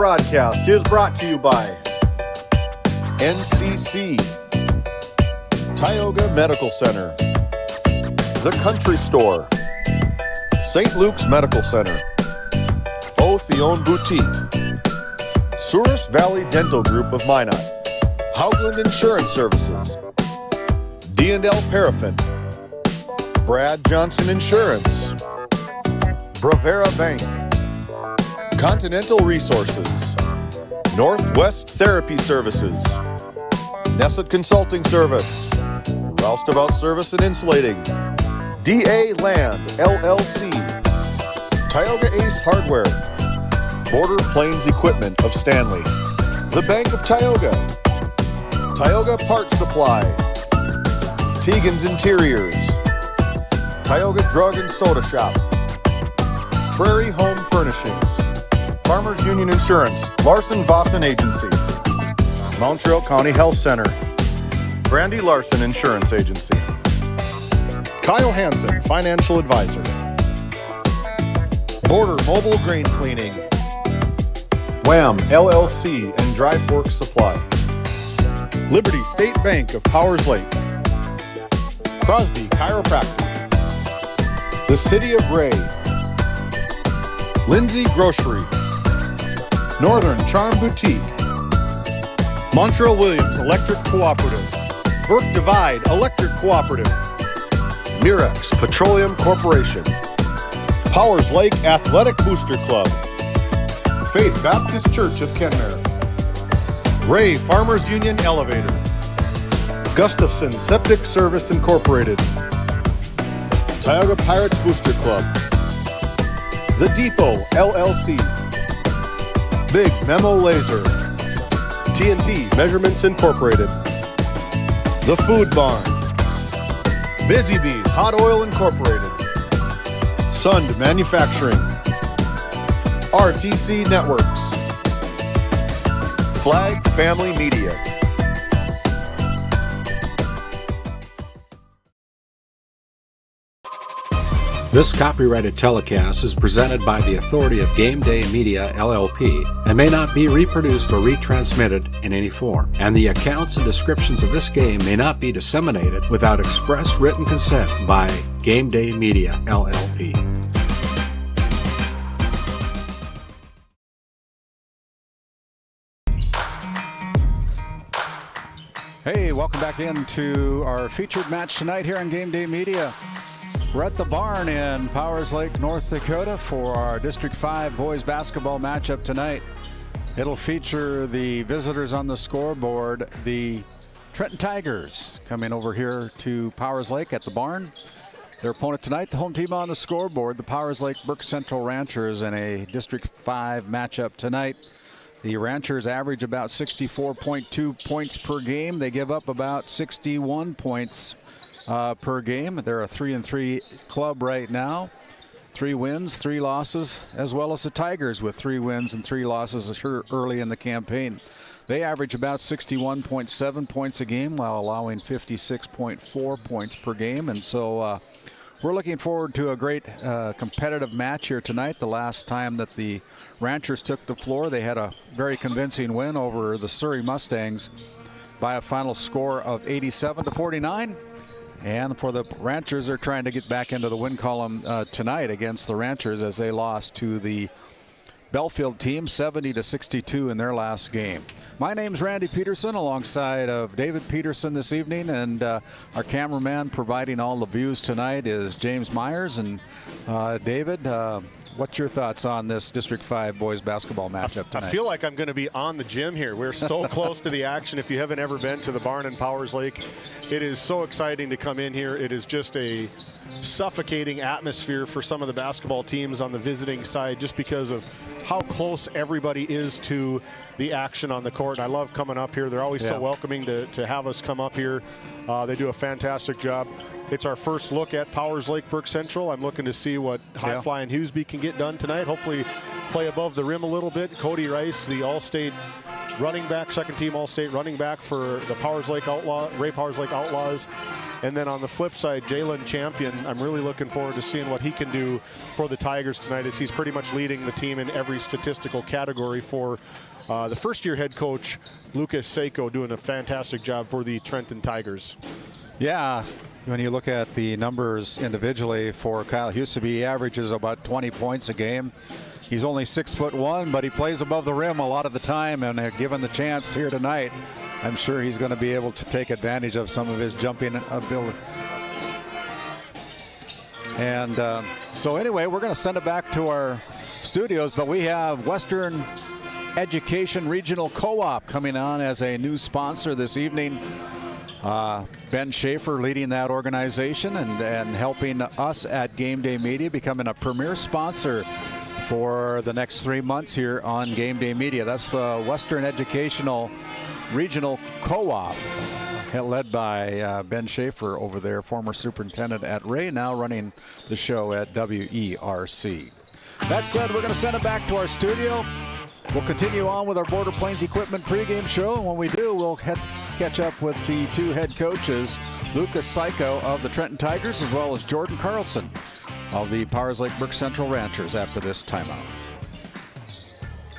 broadcast is brought to you by NCC, Tioga Medical Center, The Country Store, St. Luke's Medical Center, O'Theone Boutique, Souris Valley Dental Group of Minot, Hoagland Insurance Services, D&L Paraffin, Brad Johnson Insurance, Bravera Bank, Continental Resources, Northwest Therapy Services, Nesset Consulting Service, Roustabout Service and Insulating, DA Land, LLC, Tioga Ace Hardware, Border Plains Equipment of Stanley, The Bank of Tioga, Tioga Parts Supply, Tegan's Interiors, Tioga Drug and Soda Shop, Prairie Home Furnishings, Farmers Union Insurance, Larson Vossen Agency, Montreal County Health Center, Brandy Larson Insurance Agency, Kyle Hansen, Financial Advisor, Border Mobile Grain Cleaning, Wham LLC and Dry Fork Supply, Liberty State Bank of Powers Lake, Crosby Chiropractic, The City of Ray, Lindsay Grocery, Northern Charm Boutique, Montreal Williams Electric Cooperative, Burke Divide Electric Cooperative, Mirex Petroleum Corporation, Powers Lake Athletic Booster Club, Faith Baptist Church of Kenmare, Ray Farmers Union Elevator, Gustafson Septic Service Incorporated, Tioga Pirates Booster Club, The Depot LLC, Big Memo Laser, TNT Measurements Incorporated, The Food Barn, Busy Bees Hot Oil Incorporated, Sund Manufacturing, RTC Networks, Flag Family Media. This copyrighted telecast is presented by the authority of GameDay Media, LLP, and may not be reproduced or retransmitted in any form. And the accounts and descriptions of this game may not be disseminated without express written consent by GameDay Media, LLP. Hey, welcome back into our featured match tonight here on GameDay Media. We're at the barn in Powers Lake, North Dakota for our District 5 boys basketball matchup tonight. It'll feature the visitors on the scoreboard, the Trenton Tigers, coming over here to Powers Lake at the barn. Their opponent tonight, the home team on the scoreboard, the Powers Lake Burke Central Ranchers, in a District 5 matchup tonight. The Ranchers average about 64.2 points per game. They give up about 61 points per game. They're a 3-3 club right now. 3 wins, 3 losses, as well as the Tigers with 3 wins and 3 losses early in the campaign. They average about 61.7 points a game while allowing 56.4 points per game. And so we're looking forward to a great competitive match here tonight. The last time that the Ranchers took the floor, they had a very convincing win over the Surrey Mustangs by a final score of 87-49. And for the Ranchers, they're trying to get back into the win column tonight against the Ranchers as they lost to the Belfield team 70-62 in their last game. My name's Randy Peterson alongside of David Peterson this evening, and our cameraman providing all the views tonight is James Myers. And David, what's your thoughts on this District 5 boys basketball matchup tonight? I feel like I'm going to be on the gym here. We're so close to the action. If you haven't ever been to the barn in Powers Lake, it is so exciting to come in here. It is just a suffocating atmosphere for some of the basketball teams on the visiting side just because of how close everybody is to the action on the court. And I love coming up here. They're always so welcoming to have us come up here. They do a fantastic job. It's our first look at Powers Lake Burke Central. I'm looking to see what High Flying Hughesby can get done tonight. Hopefully play above the rim a little bit. Cody Rice, the All-State running back, second team All-State running back for the Ray Powers Lake Outlaws. And then on the flip side, Jalen Champion, I'm really looking forward to seeing what he can do for the Tigers tonight, as he's pretty much leading the team in every statistical category for the first-year head coach, Lucas Seiko, doing a fantastic job for the Trenton Tigers. Yeah, when you look at the numbers individually for Kyle Huseby, he averages about 20 points a game. He's only 6'1", but he plays above the rim a lot of the time, and given the chance here tonight, I'm sure he's going to be able to take advantage of some of his jumping ability. And so anyway, we're going to send it back to our studios, but we have Western Education Regional Co-op coming on as a new sponsor this evening. Ben Schaefer leading that organization and helping us at Game Day Media, becoming a premier sponsor for the next 3 months here on Game Day Media. That's the Western Educational Regional Co-op, led by Ben Schaefer over there, former superintendent at Ray, now running the show at WERC. That said, we're going to send it back to our studio. We'll continue on with our Border Plains Equipment pregame show, and when we do, we'll catch up with the two head coaches, Lucas Seiko of the Trenton Tigers, as well as Jordan Carlson of the Powers Lake Brook Central Ranchers after this timeout.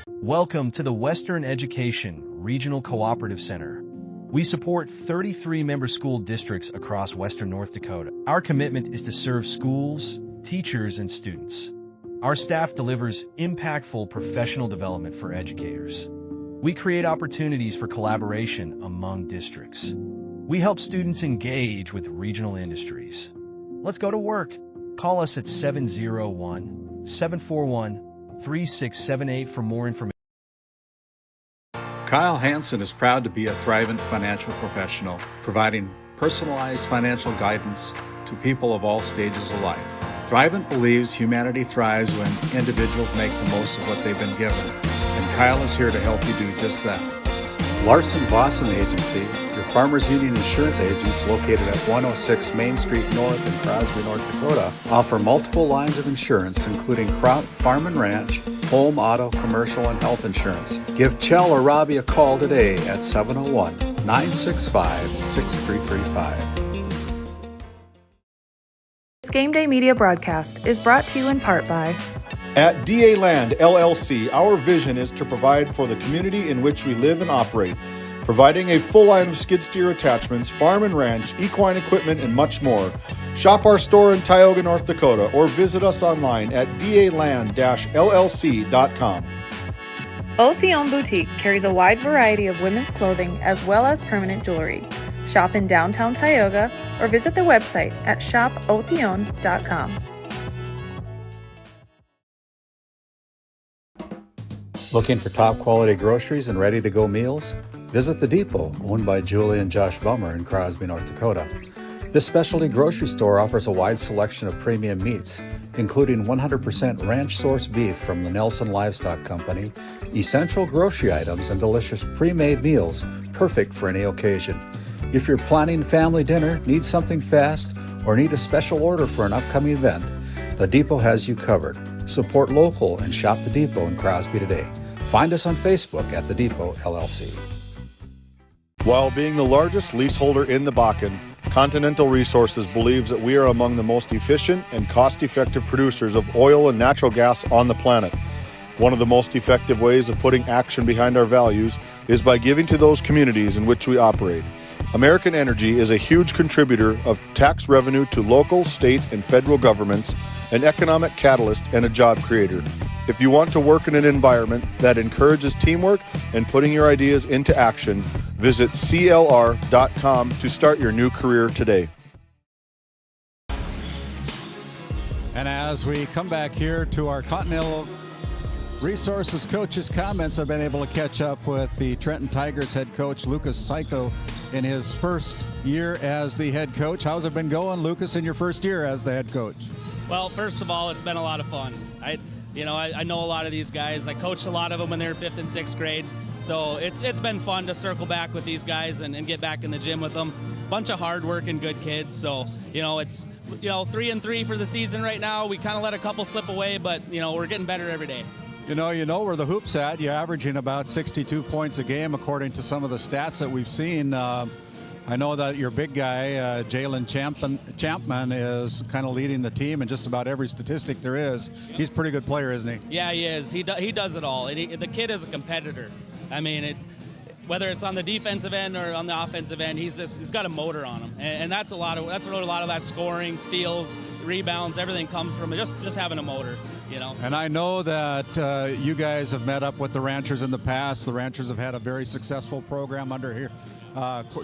Welcome to the Western Education Regional Cooperative Center. We support 33 member school districts across Western North Dakota. Our commitment is to serve schools, teachers, and students. Our staff delivers impactful professional development for educators. We create opportunities for collaboration among districts. We help students engage with regional industries. Let's go to work. Call us at 701-741-3678 for more information. Kyle Hansen is proud to be a Thrivent financial professional, providing personalized financial guidance to people of all stages of life. Thrivent believes humanity thrives when individuals make the most of what they've been given, and Kyle is here to help you do just that. Larson Boston Agency, your Farmers Union insurance agents located at 106 Main Street North in Crosby, North Dakota, offer multiple lines of insurance, including crop, farm and ranch, home, auto, commercial, and health insurance. Give Chell or Robbie a call today at 701-965-6335. This Game Day Media broadcast is brought to you in part by At DA Land LLC, our vision is to provide for the community in which we live and operate, providing a full line of skid steer attachments, farm and ranch, equine equipment, and much more. Shop our store in Tioga, North Dakota, or visit us online at daland-llc.com. Otheon Boutique carries a wide variety of women's clothing as well as permanent jewelry. Shop in downtown Tioga or visit their website at shopotheon.com. Looking for top quality groceries and ready to go meals? Visit The Depot, owned by Julie and Josh Bummer in Crosby, North Dakota. This specialty grocery store offers a wide selection of premium meats, including 100% ranch source beef from the Nelson Livestock Company, essential grocery items, and delicious pre-made meals perfect for any occasion. If you're planning family dinner, need something fast, or need a special order for an upcoming event, The Depot has you covered. Support local and shop The Depot in Crosby today. Find us on Facebook at The Depot LLC. While being the largest leaseholder in the Bakken, Continental Resources believes that we are among the most efficient and cost-effective producers of oil and natural gas on the planet. One of the most effective ways of putting action behind our values is by giving to those communities in which we operate. American Energy is a huge contributor of tax revenue to local, state, and federal governments, an economic catalyst, and a job creator. If you want to work in an environment that encourages teamwork and putting your ideas into action, visit CLR.com to start your new career today. And as we come back here to our Continental Resources coaches' comments, I've been able to catch up with the Trenton Tigers head coach, Lucas Seiko, in his first year as the head coach. How's it been going, Lucas, in your first year as the head coach? Well, first of all, it's been a lot of fun. I know a lot of these guys. I coached a lot of them when they were 5th and 6th grade. So it's been fun to circle back with these guys and get back in the gym with them. Bunch of hard-working, good kids. So, it's 3-3 for the season right now. We kind of let a couple slip away, but, we're getting better every day. You know where the hoop's at. You're averaging about 62 points a game according to some of the stats that we've seen. I know that your big guy, Jalen Champman, is kind of leading the team in just about every statistic there is. He's a pretty good player, isn't he? Yeah, he is. He does it all. And the kid is a competitor. I mean, whether it's on the defensive end or on the offensive end, he's got a motor on him, and that's where a lot of that scoring, steals, rebounds, everything comes from just having a motor, you know. And I know that you guys have met up with the Ranchers in the past. The Ranchers have had a very successful program under here,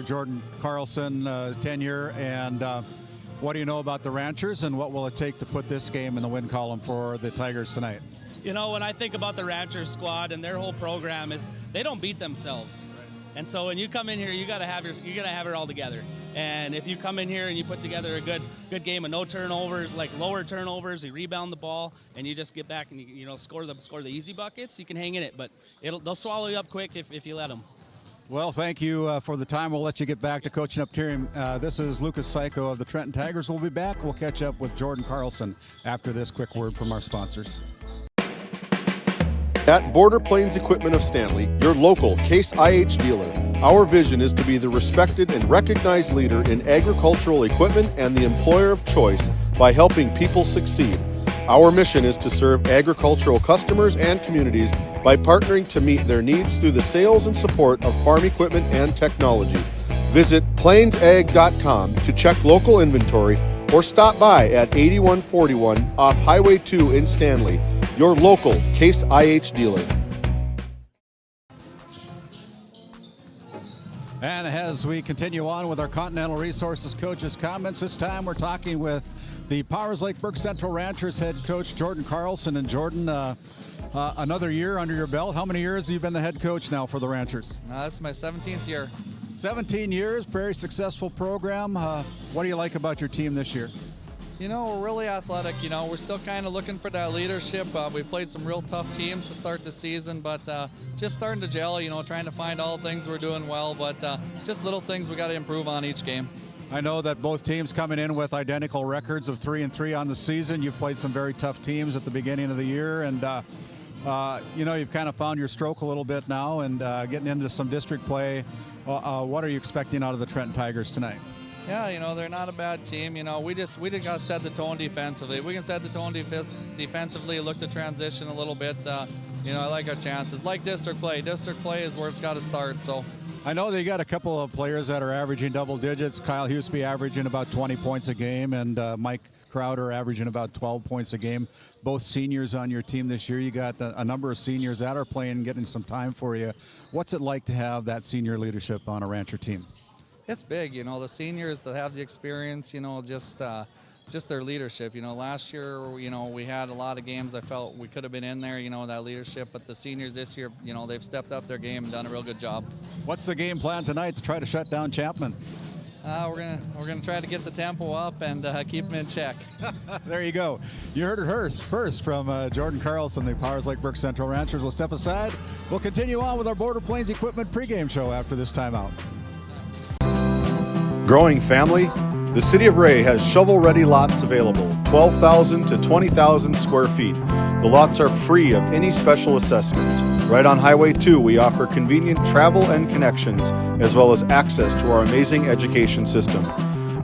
Jordan Carlson tenure. And what do you know about the Ranchers, and what will it take to put this game in the win column for the Tigers tonight? You know, when I think about the Ranchers squad and their whole program is they don't beat themselves. And so when you come in here, you gotta have it all together. And if you come in here and you put together a good game of no turnovers, like lower turnovers, you rebound the ball, and you just get back and you score the easy buckets, you can hang in it. But they'll swallow you up quick if you let them. Well, thank you for the time. We'll let you get back to coaching up here. This is Lucas Psycho of the Trenton Tigers. We'll be back. We'll catch up with Jordan Carlson after this quick word from our sponsors. At Border Plains Equipment of Stanley, your local Case IH dealer, our vision is to be the respected and recognized leader in agricultural equipment and the employer of choice by helping people succeed. Our mission is to serve agricultural customers and communities by partnering to meet their needs through the sales and support of farm equipment and technology. Visit plainsag.com to check local inventory or stop by at 8141 off Highway 2 in Stanley, your local Case IH dealer. And as we continue on with our Continental Resources coaches' comments, this time we're talking with the Powers Lake Burke Central Ranchers head coach Jordan Carlson. And Jordan, another year under your belt. How many years have you been the head coach now for the Ranchers? This is my 17th year. 17 years, very successful program. What do you like about your team this year? You know, we're really athletic. You know, we're still kind of looking for that leadership. We played some real tough teams to start the season, but just starting to gel, you know, trying to find all things we're doing well, but just little things we got to improve on each game. I know that both teams coming in with identical records of 3-3 on the season. You've played some very tough teams at the beginning of the year, and you know, you've kind of found your stroke a little bit now and getting into some district play. What are you expecting out of the Trenton Tigers tonight? Yeah, you know, they're not a bad team. You know, we just got to set the tone defensively. If we can set the tone defensively, look to transition a little bit, you know, I like our chances. Like district play. District play is where it's got to start. So I know they got a couple of players that are averaging double digits. Kyle Huseby averaging about 20 points a game, and Mike Crowder averaging about 12 points a game. Both seniors on your team this year. You got a number of seniors that are playing and getting some time for you. What's it like to have that senior leadership on a Rancher team? It's big, you know, the seniors that have the experience, you know, just their leadership. You know, last year, you know, we had a lot of games I felt we could have been in there, you know, that leadership, but the seniors this year, you know, they've stepped up their game and done a real good job. What's the game plan tonight to try to shut down Chapman? We're gonna try to get the tempo up and keep them in check. There you go. You heard it first from Jordan Carlson, the Powers Lake Burke Central Ranchers. We'll step aside. We'll continue on with our Border Plains Equipment pregame show after this timeout. Growing family, the City of Ray has shovel-ready lots available, 12,000 to 20,000 square feet. The lots are free of any special assessments. Right on Highway 2, we offer convenient travel and connections, as well as access to our amazing education system.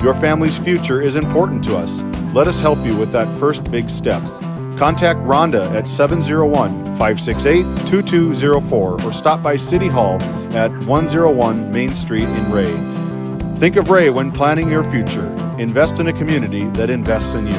Your family's future is important to us. Let us help you with that first big step. Contact Rhonda at 701-568-2204 or stop by City Hall at 101 Main Street in Ray. Think of Ray when planning your future. Invest in a community that invests in you.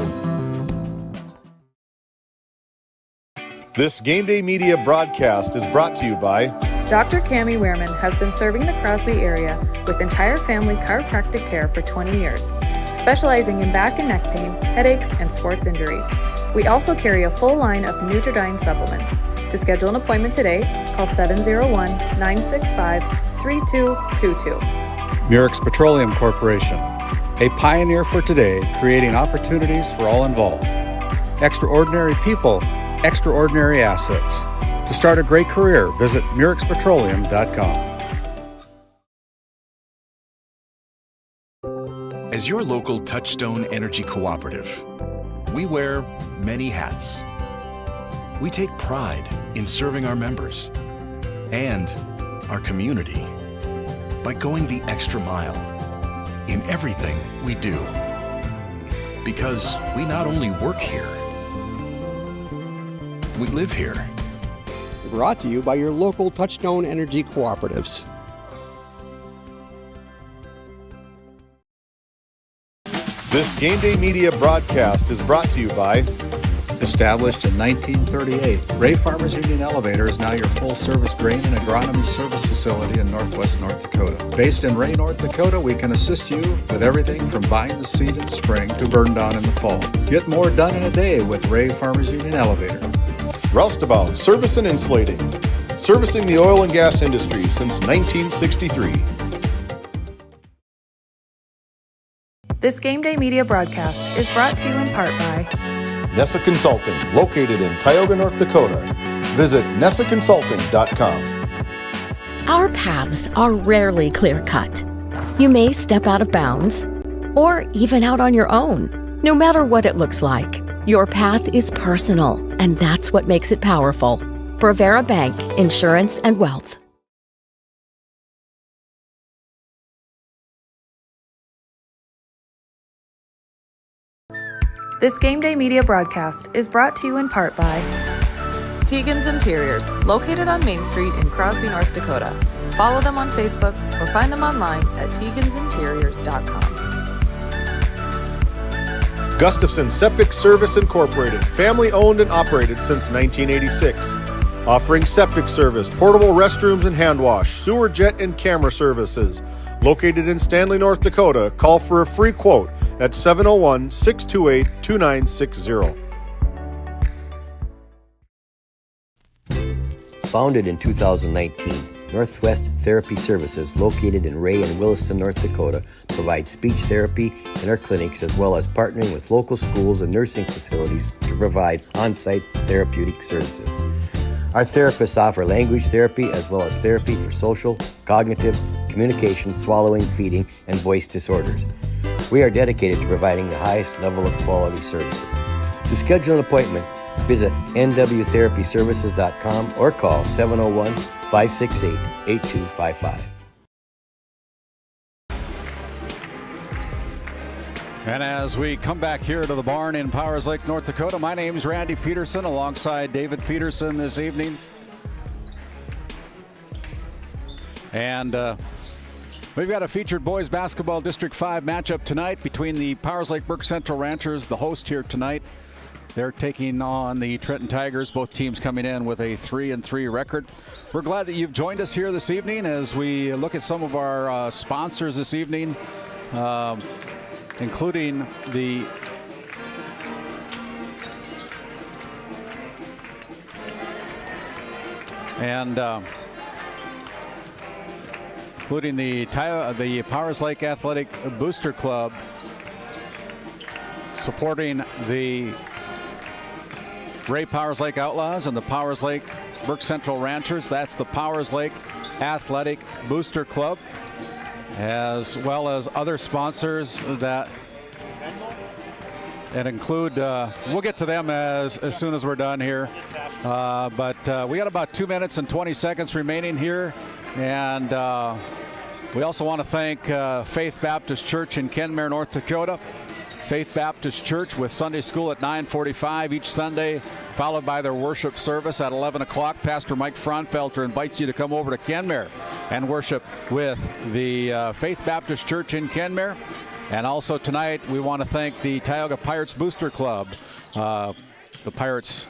This Game Day Media broadcast is brought to you by Dr. Cammie Wehrman has been serving the Crosby area with entire family chiropractic care for 20 years, specializing in back and neck pain, headaches, and sports injuries. We also carry a full line of Nutridyne supplements. To schedule an appointment today, call 701-965-3222. Murex Petroleum Corporation, a pioneer for today, creating opportunities for all involved. Extraordinary people, extraordinary assets. To start a great career, visit MurexPetroleum.com. As your local Touchstone Energy Cooperative, we wear many hats. We take pride in serving our members and our community by going the extra mile in everything we do. Because we not only work here, we live here. Brought to you by your local Touchstone Energy Cooperatives. This Game Day Media broadcast is brought to you by Established in 1938, Ray Farmers Union Elevator is now your full-service grain and agronomy service facility in northwest North Dakota. Based in Ray, North Dakota, we can assist you with everything from buying the seed in the spring to burn down in the fall. Get more done in a day with Ray Farmers Union Elevator. Roustabout Service and Insulating, servicing the oil and gas industry since 1963. This Game Day Media broadcast is brought to you in part by Nessa Consulting, located in Tioga, North Dakota. Visit nessaconsulting.com. Our paths are rarely clear-cut. You may step out of bounds, or even out on your own. No matter what it looks like, your path is personal, and that's what makes it powerful. Bravera Bank, Insurance and Wealth. This Game Day Media broadcast is brought to you in part by Tegan's Interiors, located on Main Street in Crosby, North Dakota. Follow them on Facebook or find them online at tegansinteriors.com. Gustafson Septic Service Incorporated, family owned and operated since 1986. Offering septic service, portable restrooms and hand wash, sewer jet and camera services. Located in Stanley, North Dakota, call for a free quote at 701-628-2960. Founded in 2019, Northwest Therapy Services, located in Ray and Williston, North Dakota, provides speech therapy in our clinics as well as partnering with local schools and nursing facilities to provide on-site therapeutic services. Our therapists offer language therapy as well as therapy for social, cognitive, communication, swallowing, feeding, and voice disorders. We are dedicated to providing the highest level of quality services. To schedule an appointment, visit nwtherapyservices.com or call 701-568-8255. And as we come back here to the barn in Powers Lake, North Dakota, my name is Randy Peterson alongside David Peterson this evening. And we've got a featured boys basketball District 5 matchup tonight between the Powers Lake Burke Central Ranchers, the host here tonight. They're taking on the Trenton Tigers, both teams coming in with a 3-3 record. We're glad that you've joined us here this evening as we look at some of our sponsors this evening. Including the Powers Lake Athletic Booster Club, supporting the Ray Powers Lake Outlaws and the Powers Lake Burke Central Ranchers. That's the Powers Lake Athletic Booster Club, as well as other sponsors that include, we'll get to them as soon as we're done here. But we got about 2 minutes and 20 seconds remaining here. And we also want to thank Faith Baptist Church in Kenmare, North Dakota. Faith Baptist Church with Sunday school at 9:45 each Sunday, followed by their worship service at 11 o'clock. Pastor Mike Fraunfelter invites you to come over to Kenmare and worship with the Faith Baptist Church in Kenmare. And also tonight, we want to thank the Tioga Pirates Booster Club. The Pirates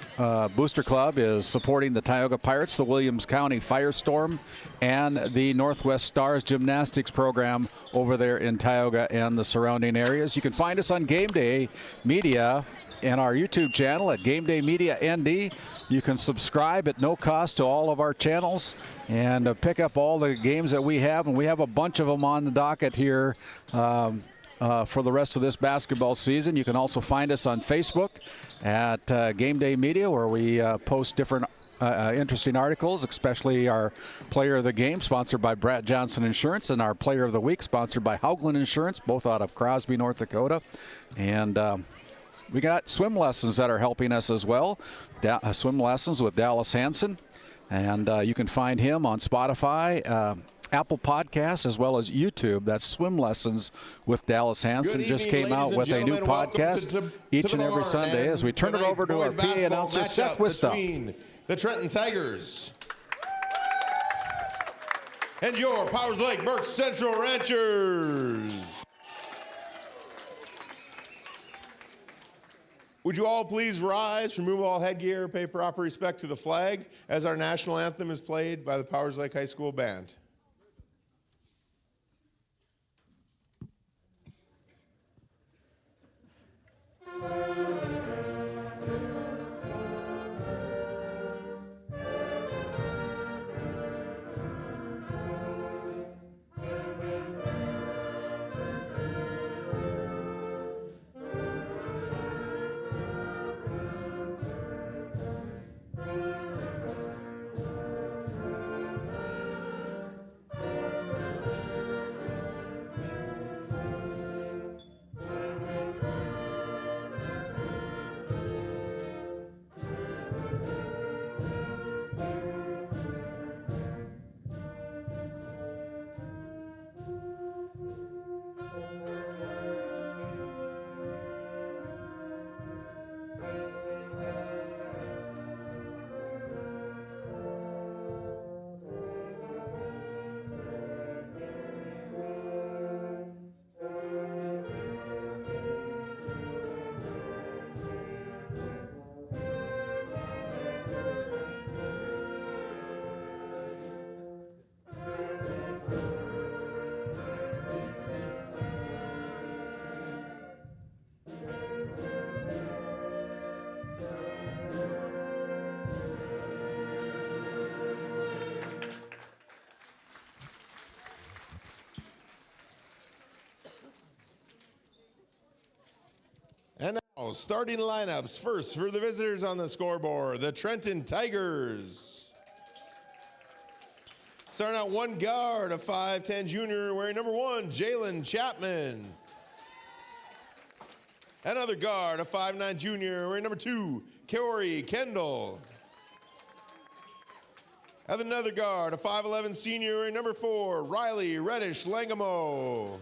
Booster Club is supporting the Tioga Pirates, the Williams County Firestorm, and the Northwest Stars Gymnastics program over there in Tioga and the surrounding areas. You can find us on Game Day Media and our YouTube channel at Game Day Media ND. You can subscribe at no cost to all of our channels and pick up all the games that we have, and we have a bunch of them on the docket here for the rest of this basketball season. You can also find us on Facebook at Game Day Media, where we post different interesting articles, especially our Player of the Game, sponsored by Brett Johnson Insurance, and our Player of the Week, sponsored by Haugland Insurance, both out of Crosby, North Dakota. And we got swim lessons that are helping us as well. Swim lessons with Dallas Hansen. And you can find him on Spotify, Apple Podcasts, as well as YouTube. That's Swim Lessons with Dallas Hansen. Just came out with a new podcast each and every Sunday as we turn it over to our PA announcer, Seth Wistow. The Trenton Tigers and your Powers Lake Burke Central Ranchers. Would you all please rise, remove all headgear, pay proper respect to the flag as our national anthem is played by the Powers Lake High School Band. And now, starting lineups. First, for the visitors on the scoreboard, the Trenton Tigers. Starting out one guard, a 5'10 junior wearing number 1, Jalen Chapman. Another guard, a 5'9 junior wearing number 2, Corey Kendall. And another guard, a 5'11 senior wearing number 4, Riley Reddish Langamo.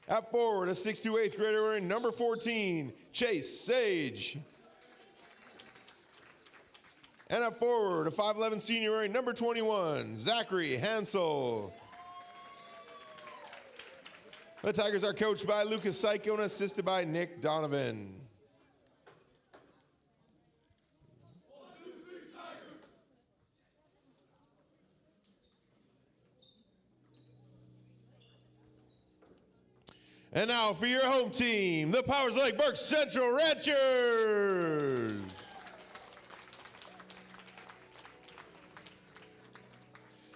At forward, a 6'2 8th grader wearing number 14, Chase Sage. And up forward, a 5'11 senior wearing number 21, Zachary Hansel. The Tigers are coached by Lucas Psycho and assisted by Nick Donovan. And now for your home team, the Powers Lake Burke Central Ranchers.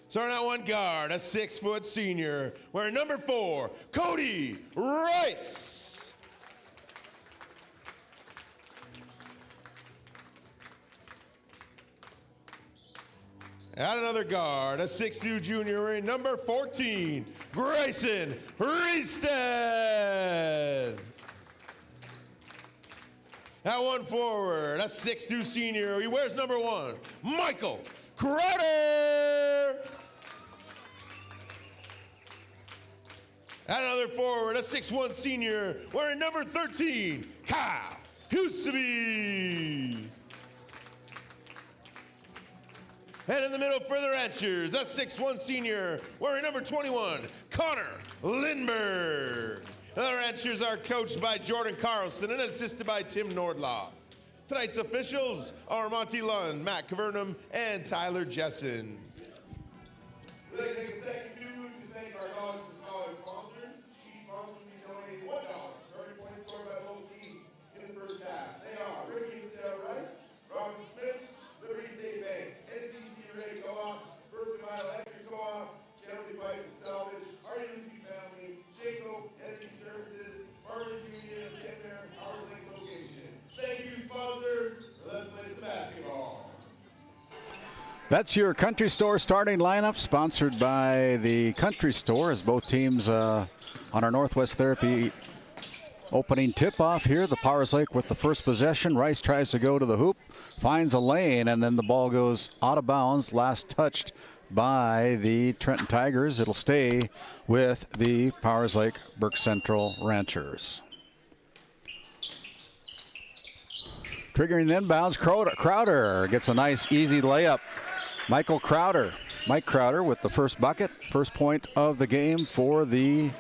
Starting out one guard, a 6' senior, wearing number 4, Cody Rice. And another guard, a 6'2 junior, wearing number 14, Grayson Reested. At one forward, a 6'2 senior, he wears number 1, Michael Crowder. At another forward, a 6'1 senior, wearing number 13, Kyle Husaby. And in the middle for the Ranchers, a 6'1 senior, wearing number 21, Connor Lindberg. The Ranchers are coached by Jordan Carlson and assisted by Tim Nordloff. Tonight's officials are Monty Lund, Matt Cavernum, and Tyler Jessen. We'd like to take a second to thank our college and scholar sponsors. Each sponsor will be donating $1 for every point scored by both teams in the first half. They are Ricky and Sarah Rice, Robert Smith, Liberty State Bank, NCC Ready Co-op, Berkeley Mile Electric Co-op, Channel Pipe and Salvage, RUC Family, Jacob Energy Services, Farmers Union, and Kenmare, our link location. Thank you, sponsors. Let's play some basketball. That's your Country Store starting lineup, sponsored by the Country Store, as both teams on our Northwest Therapy Opening tip-off here, the Powers Lake with the first possession. Rice tries to go to the hoop, finds a lane, and then the ball goes out of bounds. Last touched by the Trenton Tigers. It'll stay with the Powers Lake Burke Central Ranchers. Triggering the inbounds, Crowder gets a nice easy layup. Mike Crowder with the first bucket, first point of the game for the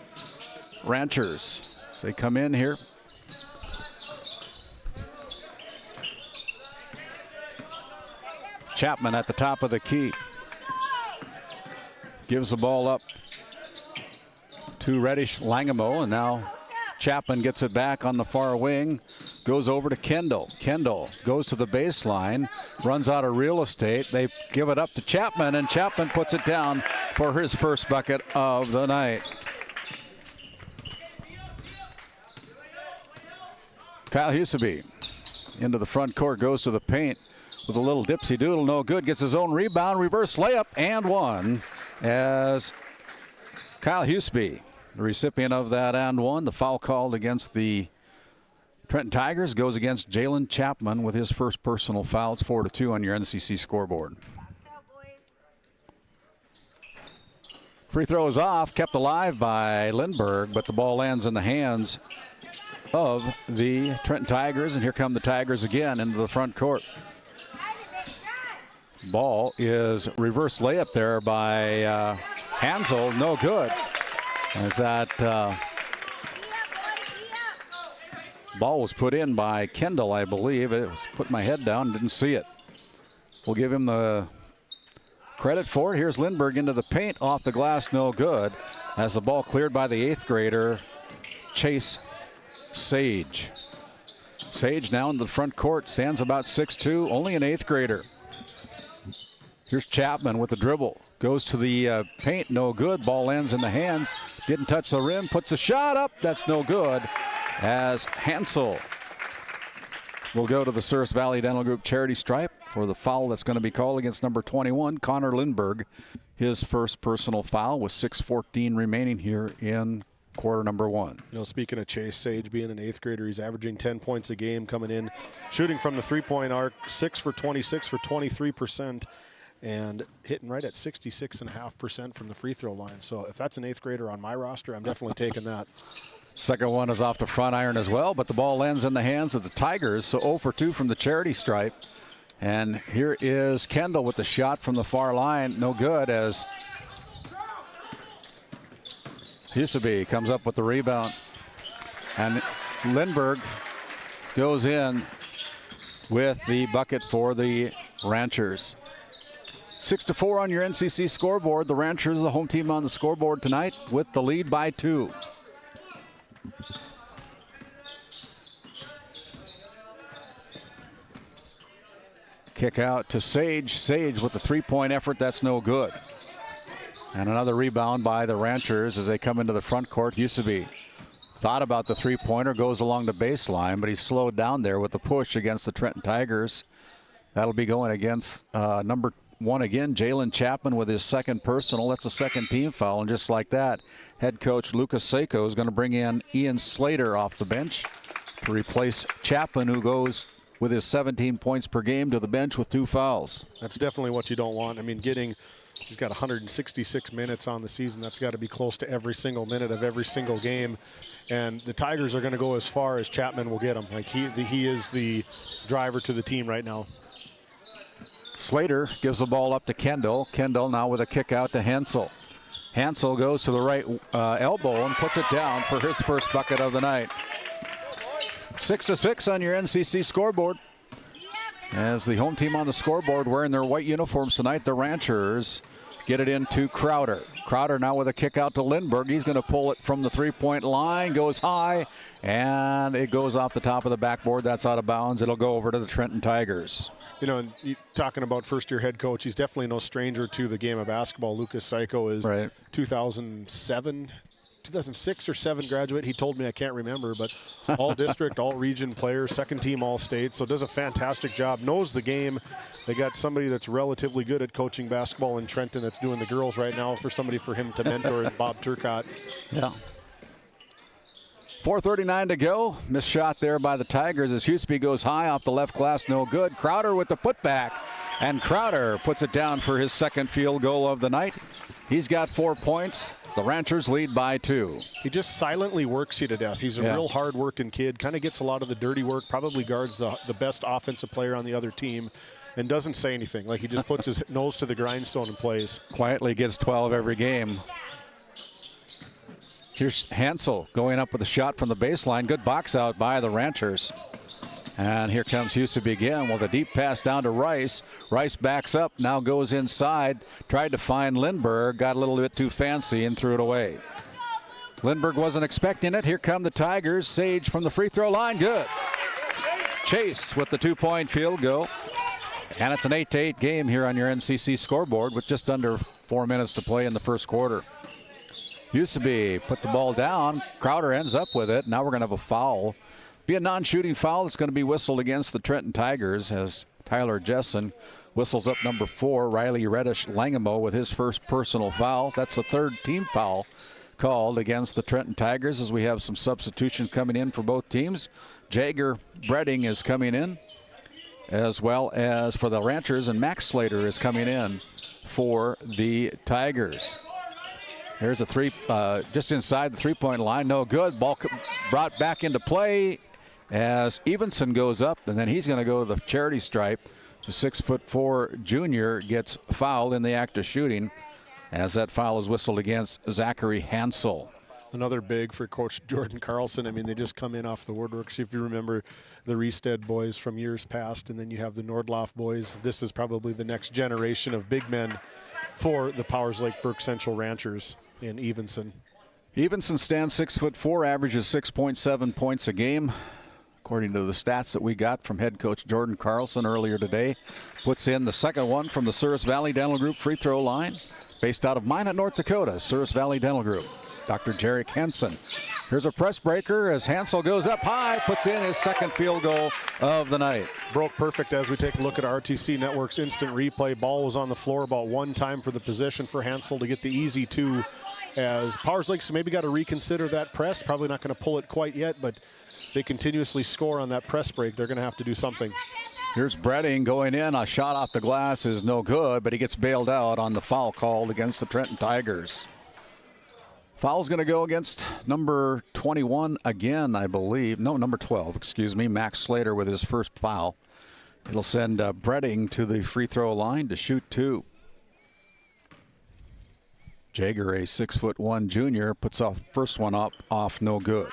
Ranchers. As they come in here. Chapman at the top of the key. Gives the ball up to Reddish Langamo, and now Chapman gets it back on the far wing. Goes over to Kendall. Kendall goes to the baseline, runs out of real estate. They give it up to Chapman, and Chapman puts it down for his first bucket of the night. Kyle Huseby into the front court, goes to the paint with a little dipsy doodle, no good. Gets his own rebound, reverse layup, and one as Kyle Huseby, the recipient of that and one. The foul called against the Trenton Tigers goes against Jalen Chapman with his first personal foul. It's 4-2 on your NCC scoreboard. Free throw is off, kept alive by Lindbergh, but the ball lands in the hands of the Trenton Tigers, and here come the Tigers again into the front court. Ball is reverse layup there by Hansel, no good. As that ball was put in by Kendall, I believe. It was put my head down, didn't see it. We'll give him the credit for it. Here's Lindbergh into the paint, off the glass, no good. As the ball cleared by the 8th grader, Chase Sage. Sage now in the front court, stands about 6'2", only an 8th grader. Here's Chapman with the dribble, goes to the paint, no good. Ball lands in the hands, didn't touch the rim, puts a shot up, that's no good. As Hansel will go to the Souris Valley Dental Group charity stripe for the foul that's going to be called against number 21, Connor Lindbergh. His first personal foul with 6:14 remaining here in quarter number one. You know, speaking of Chase Sage being an 8th grader, he's averaging 10 points a game coming in, shooting from the three-point arc, 6 for 26 for 23%, and hitting right at 66.5% from the free throw line. So if that's an 8th grader on my roster, I'm definitely taking that. Second one is off the front iron as well, but the ball lands in the hands of the Tigers, so 0 for 2 from the charity stripe. And here is Kendall with the shot from the far line, no good, as Huseby comes up with the rebound. And Lindbergh goes in with the bucket for the Ranchers. 6-4 on your NCC scoreboard. The Ranchers, the home team on the scoreboard tonight, with the lead by 2. Kick out to Sage. Sage with the three-point effort, that's no good. And another rebound by the Ranchers as they come into the front court. Huseby thought about the three-pointer, goes along the baseline, but he's slowed down there with the push against the Trenton Tigers. That'll be going against number 1 again, Jalen Chapman with his second personal. That's a second team foul, and just like that, head coach Lucas Seiko is going to bring in Ian Slater off the bench to replace Chapman, who goes with his 17 points per game to the bench with 2 fouls. That's definitely what you don't want. I mean, he's got 166 minutes on the season. That's got to be close to every single minute of every single game. And the Tigers are going to go as far as Chapman will get him. Like he is the driver to the team right now. Slater gives the ball up to Kendall. Kendall now with a kick out to Hansel. Hansel goes to the right elbow and puts it down for his first bucket of the night. 6-6 on your NCC scoreboard. As the home team on the scoreboard wearing their white uniforms tonight, the Ranchers get it into Crowder. Crowder now with a kick out to Lindbergh. He's going to pull it from the three-point line, goes high, and it goes off the top of the backboard. That's out of bounds. It'll go over to the Trenton Tigers. You know, talking about first-year head coach, he's definitely no stranger to the game of basketball. Lucas Seiko is right. 2006 or 7 graduate. He told me, I can't remember, but all district, all region player, second team all state. So does a fantastic job, knows the game. They got somebody that's relatively good at coaching basketball in Trenton that's doing the girls right now for him to mentor, Bob Turcott. Yeah. 4:39 to go. Missed shot there by the Tigers as Huseby goes high off the left glass, no good. Crowder with the putback, and Crowder puts it down for his second field goal of the night. He's got 4 points. The Ranchers lead by 2. He just silently works you to death. He's a real hard-working kid, kind of gets a lot of the dirty work, probably guards the best offensive player on the other team, and doesn't say anything. Like, he just puts his nose to the grindstone and plays. Quietly gets 12 every game. Here's Hansel going up with a shot from the baseline. Good box out by the Ranchers. And here comes Huseby again with a deep pass down to Rice. Rice backs up, now goes inside. Tried to find Lindbergh, got a little bit too fancy and threw it away. Lindbergh wasn't expecting it. Here come the Tigers. Sage from the free throw line, good. Chase with the 2-point field goal. And it's an 8-8 game here on your NCC scoreboard with just under 4 minutes to play in the first quarter. Huseby put the ball down. Crowder ends up with it. Now we're going to have a foul. Be a non-shooting foul that's going to be whistled against the Trenton Tigers as Tyler Jessen whistles up number 4, Riley Reddish-Langemo, with his first personal foul. That's the third team foul called against the Trenton Tigers as we have some substitutions coming in for both teams. Jager Bredding is coming in, as well as for the Ranchers, and Max Slater is coming in for the Tigers. Here's a three, just inside the three-point line, no good. Ball brought back into play as Evenson goes up, and then he's going to go to the charity stripe. The 6'4" junior gets fouled in the act of shooting as that foul is whistled against Zachary Hansel. Another big for Coach Jordan Carlson. I mean, they just come in off the woodwork. If you remember the Riestead boys from years past, and then you have the Nordloff boys, this is probably the next generation of big men for the Powers Lake Burke Central Ranchers in Evenson. Evenson stands 6'4", averages 6.7 points a game. According to the stats that we got from head coach Jordan Carlson earlier today, puts in the second one from the Souris Valley Dental Group free throw line, based out of Minot, North Dakota. Souris Valley Dental Group. Dr. Jarek Henson. Here's a press breaker as Hansel goes up high, puts in his second field goal of the night. Broke perfect as we take a look at RTC Network's instant replay. Ball was on the floor about one time for the position for Hansel to get the easy two, as Powers Lake's maybe got to reconsider that press. Probably not going to pull it quite yet, but they continuously score on that press break. They're going to have to do something. Here's Bredding going in. A shot off the glass is no good, but he gets bailed out on the foul called against the Trenton Tigers. Foul's going to go against number 21 again, I believe. No, number 12, excuse me. Max Slater with his first foul. It'll send Bredding to the free throw line to shoot two. Jager, a 6'1" junior, puts off first one up off no good.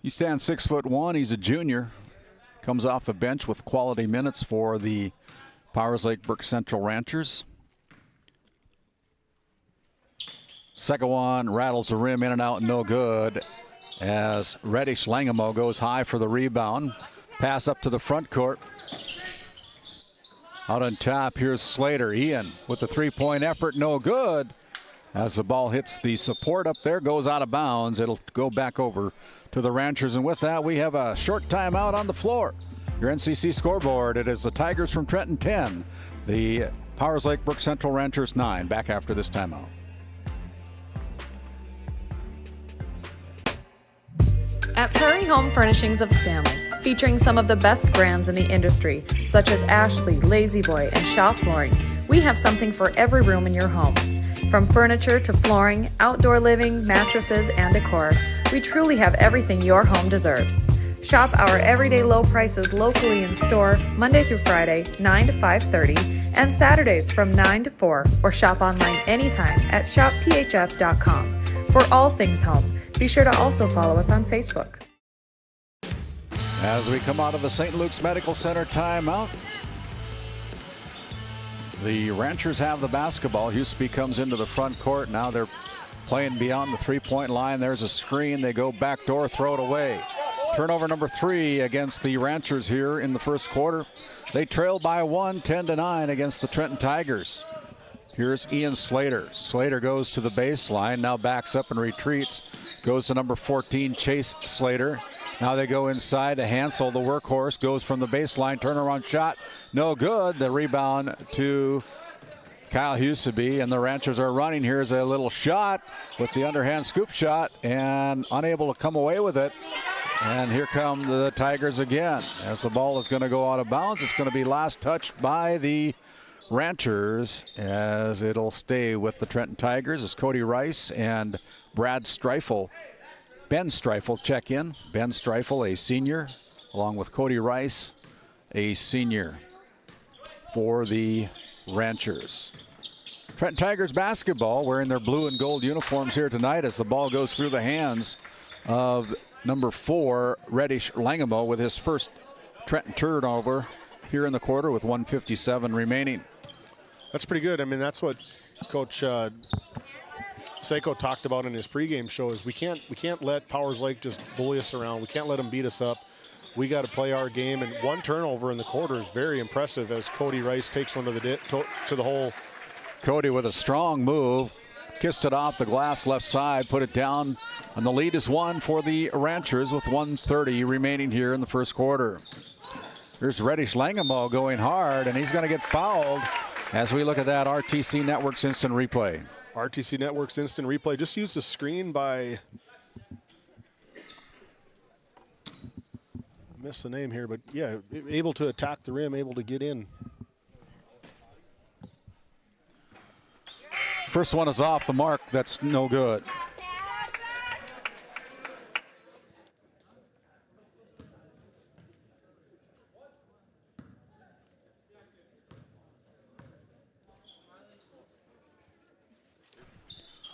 He stands 6'1". He's a junior. Comes off the bench with quality minutes for the Powers Lake Burke Central Ranchers. Second one rattles the rim in and out, no good, as Reddish-Langemo goes high for the rebound. Pass up to the front court. Out on top, here's Slater. Ian with the three-point effort, no good. As the ball hits the support up there, goes out of bounds. It'll go back over to the Ranchers, and with that, we have a short timeout on the floor. Your NCC scoreboard, it is the Tigers from Trenton 10, the Powers Lake Burke Central Ranchers 9. Back after this timeout. At Prairie Home Furnishings of Stanley, featuring some of the best brands in the industry, such as Ashley, La-Z-Boy, and Shaw Flooring, we have something for every room in your home. From furniture to flooring, outdoor living, mattresses, and decor, we truly have everything your home deserves. Shop our everyday low prices locally in store Monday through Friday, 9 to 5:30, and Saturdays from 9 to 4, or shop online anytime at shopphf.com. For all things home, be sure to also follow us on Facebook. As we come out of the St. Luke's Medical Center timeout, the Ranchers have the basketball. Huseby comes into the front court. Now they're playing beyond the three-point line. There's a screen. They go backdoor, throw it away. Turnover number 3 against the Ranchers here in the first quarter. They trail by 1, 10-9 against the Trenton Tigers. Here's Ian Slater. Slater goes to the baseline, now backs up and retreats. Goes to number 14, Chase Slater. Now they go inside to Hansel, the workhorse, goes from the baseline, turnaround shot, no good. The rebound to Kyle Huseby and the Ranchers are running. Here's a little shot with the underhand scoop shot and unable to come away with it. And here come the Tigers again. As the ball is going to go out of bounds, it's going to be last touched by the Ranchers as it'll stay with the Trenton Tigers as Cody Rice and Ben Streifel check in. Ben Streifel, a senior, along with Cody Rice, a senior for the Ranchers. Trenton Tigers basketball wearing their blue and gold uniforms here tonight as the ball goes through the hands of number 4, Reddish Langamo, with his first Trenton turnover here in the quarter with 1:57 remaining. That's pretty good. I mean, that's what Coach Seiko talked about in his pregame show is we can't let Powers Lake just bully us around. We can't let them beat us up. We got to play our game, and one turnover in the quarter is very impressive as Cody Rice takes one to the hole. Cody with a strong move, kissed it off the glass left side, put it down, and the lead is 1 for the Ranchers with 1:30 remaining here in the first quarter. Here's Reddish Langamo going hard, and he's going to get fouled as we look at that RTC Networks instant replay. RTC Networks instant replay just used the screen by, I missed the name here, but yeah, able to attack the rim, able to get in. First one is off the mark. That's no good.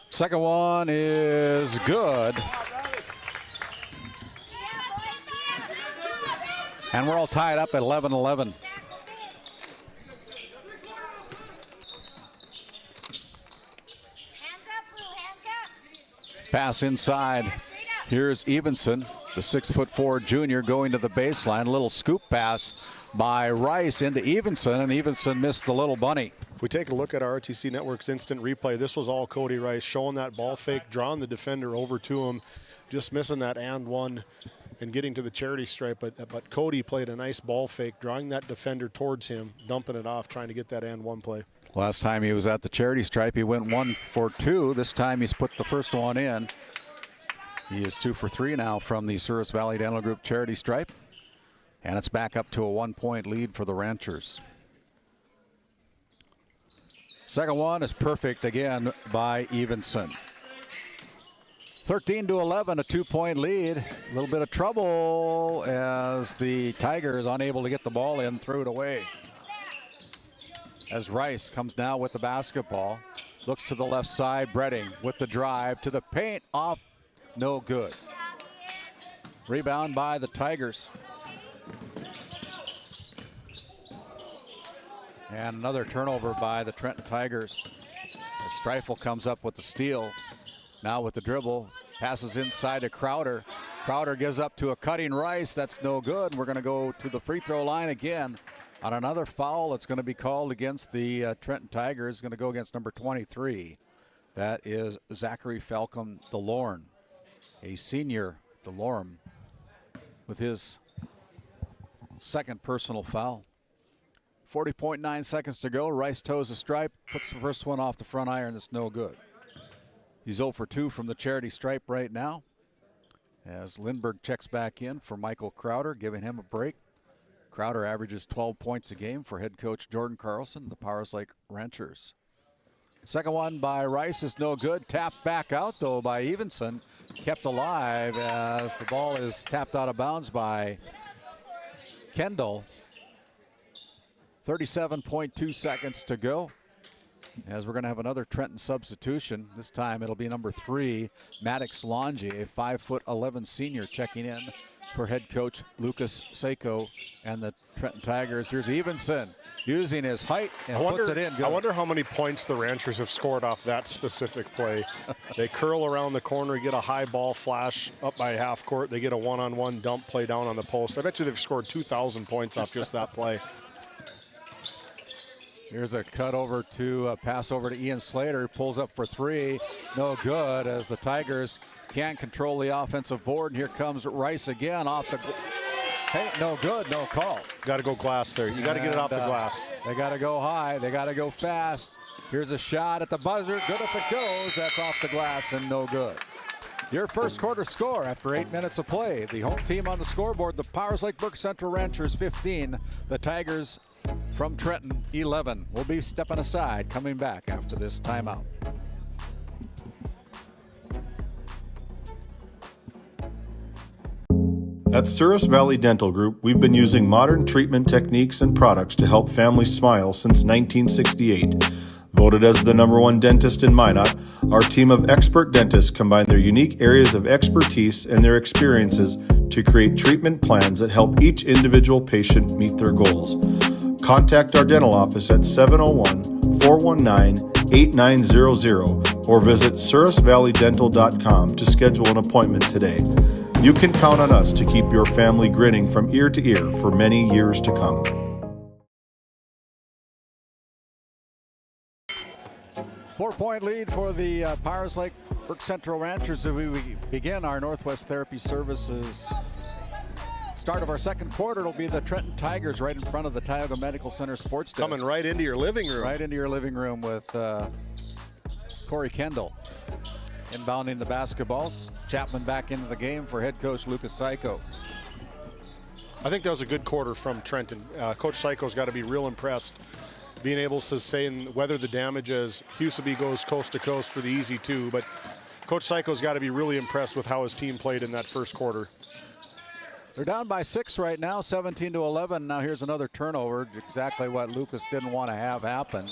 Second one is good. And we're all tied up at 11-11. Pass inside. Here's Evenson, the 6'4" junior, going to the baseline. A little scoop pass by Rice into Evenson, and Evenson missed the little bunny. If we take a look at our RTC Networks instant replay, this was all Cody Rice showing that ball fake, drawing the defender over to him, just missing that and one and getting to the charity stripe. But Cody played a nice ball fake, drawing that defender towards him, dumping it off, trying to get that and one play. Last time he was at the charity stripe, he went 1 for 2. This time he's put the first one in. He is 2 for 3 now from the Souris Valley Dental Group charity stripe. And it's back up to a 1-point lead for the Ranchers. Second one is perfect again by Evenson. 13-11, a 2-point lead. A little bit of trouble as the Tigers unable to get the ball in, threw it away. As Rice comes now with the basketball, looks to the left side, Bredding with the drive to the paint, off, no good. Rebound by the Tigers. And another turnover by the Trenton Tigers. As Streifel comes up with the steal. Now with the dribble, passes inside to Crowder. Crowder gives up to a cutting Rice. That's no good. We're going to go to the free throw line again on another foul that's going to be called against the Trenton Tigers. Going to go against number 23. That is Zachary Falcon DeLorme, a senior DeLorme, with his second personal foul. 40.9 seconds to go. Rice toes the stripe, puts the first one off the front iron. That's no good. He's 0 for 2 from the charity stripe right now. As Lindbergh checks back in for Michael Crowder, giving him a break. Crowder averages 12 points a game for head coach Jordan Carlson, the Powers Lake Ranchers. Second one by Rice is no good. Tapped back out though by Evenson. Kept alive as the ball is tapped out of bounds by Kendall. 37.2 seconds to go. As we're going to have another Trenton substitution. This time it'll be number 3, Maddox Longi, a 5'11" senior, checking in for head coach Lucas Seiko and the Trenton Tigers. Here's Evenson using his height and puts it in. Good. I wonder how many points the Ranchers have scored off that specific play. They curl around the corner, get a high ball flash up by half court. They get a one-on-one dump play down on the post. I bet you they've scored 2,000 points off just that play. Here's a cut over to pass over to Ian Slater, who pulls up for 3. No good as the Tigers can't control the offensive board. And here comes Rice again off the. Hey, no good, no call. Got to go glass there. You got to get it off the glass. They got to go high. They got to go fast. Here's a shot at the buzzer. Good if it goes. That's off the glass and no good. Your first quarter score after 8 minutes of play. The home team on the scoreboard, the Powers Lake Brook Central Ranchers 15, the Tigers from Trenton 11. We'll be stepping aside, coming back after this timeout. At Souris Valley Dental Group, we've been using modern treatment techniques and products to help families smile since 1968. Voted as the #1 dentist in Minot, our team of expert dentists combine their unique areas of expertise and their experiences to create treatment plans that help each individual patient meet their goals. Contact our dental office at 701-419-8900 or visit sourisvalleydental.com to schedule an appointment today. You can count on us to keep your family grinning from ear to ear for many years to come. Four-point lead for the Powers Lake Brook Central Ranchers as we begin our Northwest Therapy Services. Start of our second quarter, it'll be the Trenton Tigers right in front of the Tioga Medical Center Sports Desk. Coming right into your living room. Right into your living room with Corey Kendall inbounding the basketballs. Chapman back into the game for head coach Lucas Psycho. I think that was a good quarter from Trenton. Coach Psycho's got to be real impressed being able to sustain, weather the damage as Huseby goes coast to coast for the easy two. But Coach Psycho's got to be really impressed with how his team played in that first quarter. They're down by 6 right now, 17-11. Now here's another turnover, exactly what Lucas didn't want to have happen.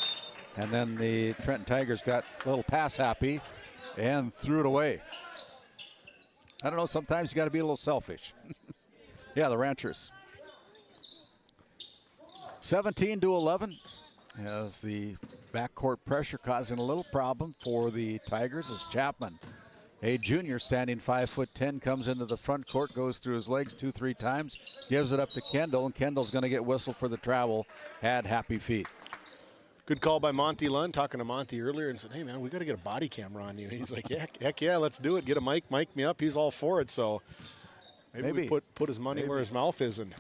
And then the Trenton Tigers got a little pass happy and threw it away. I don't know, sometimes you got to be a little selfish. Yeah, the Ranchers. 17-11 as the backcourt pressure causing a little problem for the Tigers as Chapman, a junior standing 5'10", comes into the front court, goes through his legs 2-3 times, gives it up to Kendall, and Kendall's going to get whistled for the travel at Happy Feet. Good call by Monty Lund, talking to Monty earlier and said, hey man, we got to get a body camera on you. He's like, yeah, heck yeah, let's do it. Get a mic me up. He's all for it. So maybe we put his money where his mouth isn't.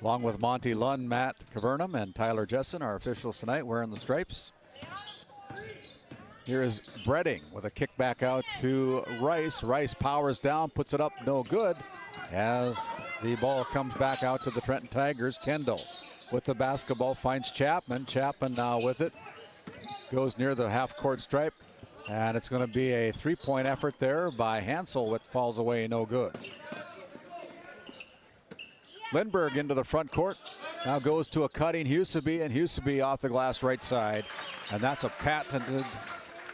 Along with Monty Lund, Matt Cavernum, and Tyler Jessen, our officials tonight, wearing the stripes. Here is Bredding with a kick back out to Rice. Rice powers down, puts it up, no good. As the ball comes back out to the Trenton Tigers, Kendall with the basketball finds Chapman. Chapman now with it. Goes near the half-court stripe. And it's going to be a three-point effort there by Hansel, which falls away, no good. Lindbergh into the front court. Now goes to a cutting Huseby, and Huseby off the glass right side. And that's a patented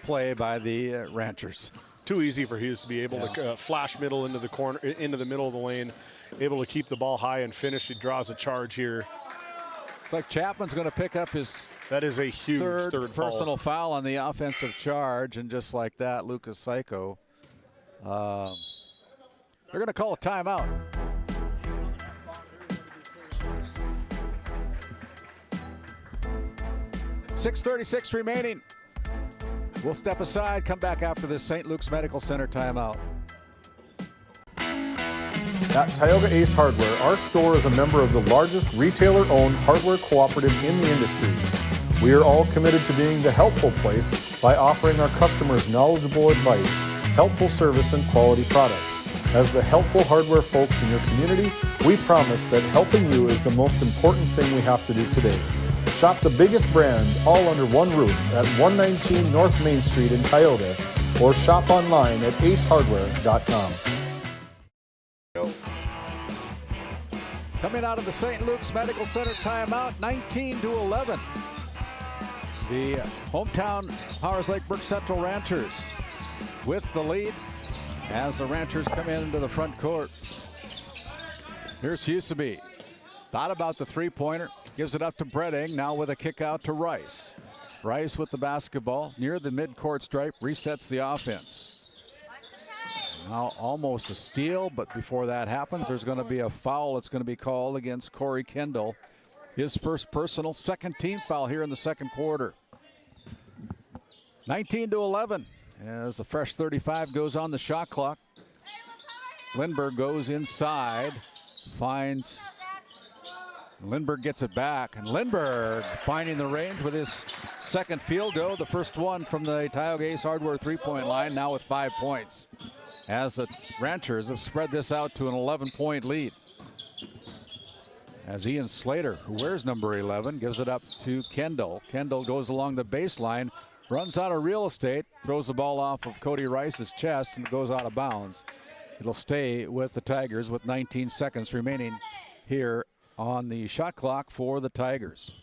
play by the Ranchers. Too easy for Hughes to be able to flash middle into the corner, into the middle of the lane, able to keep the ball high and finish. He draws a charge here. It's like Chapman's going to pick up his that is a huge third personal foul on the offensive charge, and just like that, Lucas Psycho. They're going to call a timeout. .6:36 remaining. We'll step aside, come back after this St. Luke's Medical Center timeout. At Tioga Ace Hardware, our store is a member of the largest retailer-owned hardware cooperative in the industry. We are all committed to being the helpful place by offering our customers knowledgeable advice, helpful service, and quality products. As the helpful hardware folks in your community, we promise that helping you is the most important thing we have to do today. Shop the biggest brands all under one roof at 119 North Main Street in Tioga, or shop online at acehardware.com. Coming out of the St. Luke's Medical Center timeout, 19-11. The hometown Powers Lake Brook Central Ranchers with the lead as the Ranchers come into the front court. Here's Huseby. Thought about the three-pointer, gives it up to Bredding, now with a kick out to Rice. Rice with the basketball near the mid-court stripe, resets the offense. Now almost a steal, but before that happens, there's going to be a foul that's going to be called against Corey Kendall. His first personal, second team foul here in the second quarter. 19-11 as the fresh 35 goes on the shot clock. Lindbergh goes inside, finds Lindbergh gets it back, and Lindbergh finding the range with his second field goal, the first one from the Tioga Ace Hardware three-point line, now with 5 points, as the Ranchers have spread this out to an 11-point lead. As Ian Slater, who wears number 11, gives it up to Kendall. Kendall goes along the baseline, runs out of real estate, throws the ball off of Cody Rice's chest, and goes out of bounds. It'll stay with the Tigers with 19 seconds remaining here on the shot clock for the Tigers.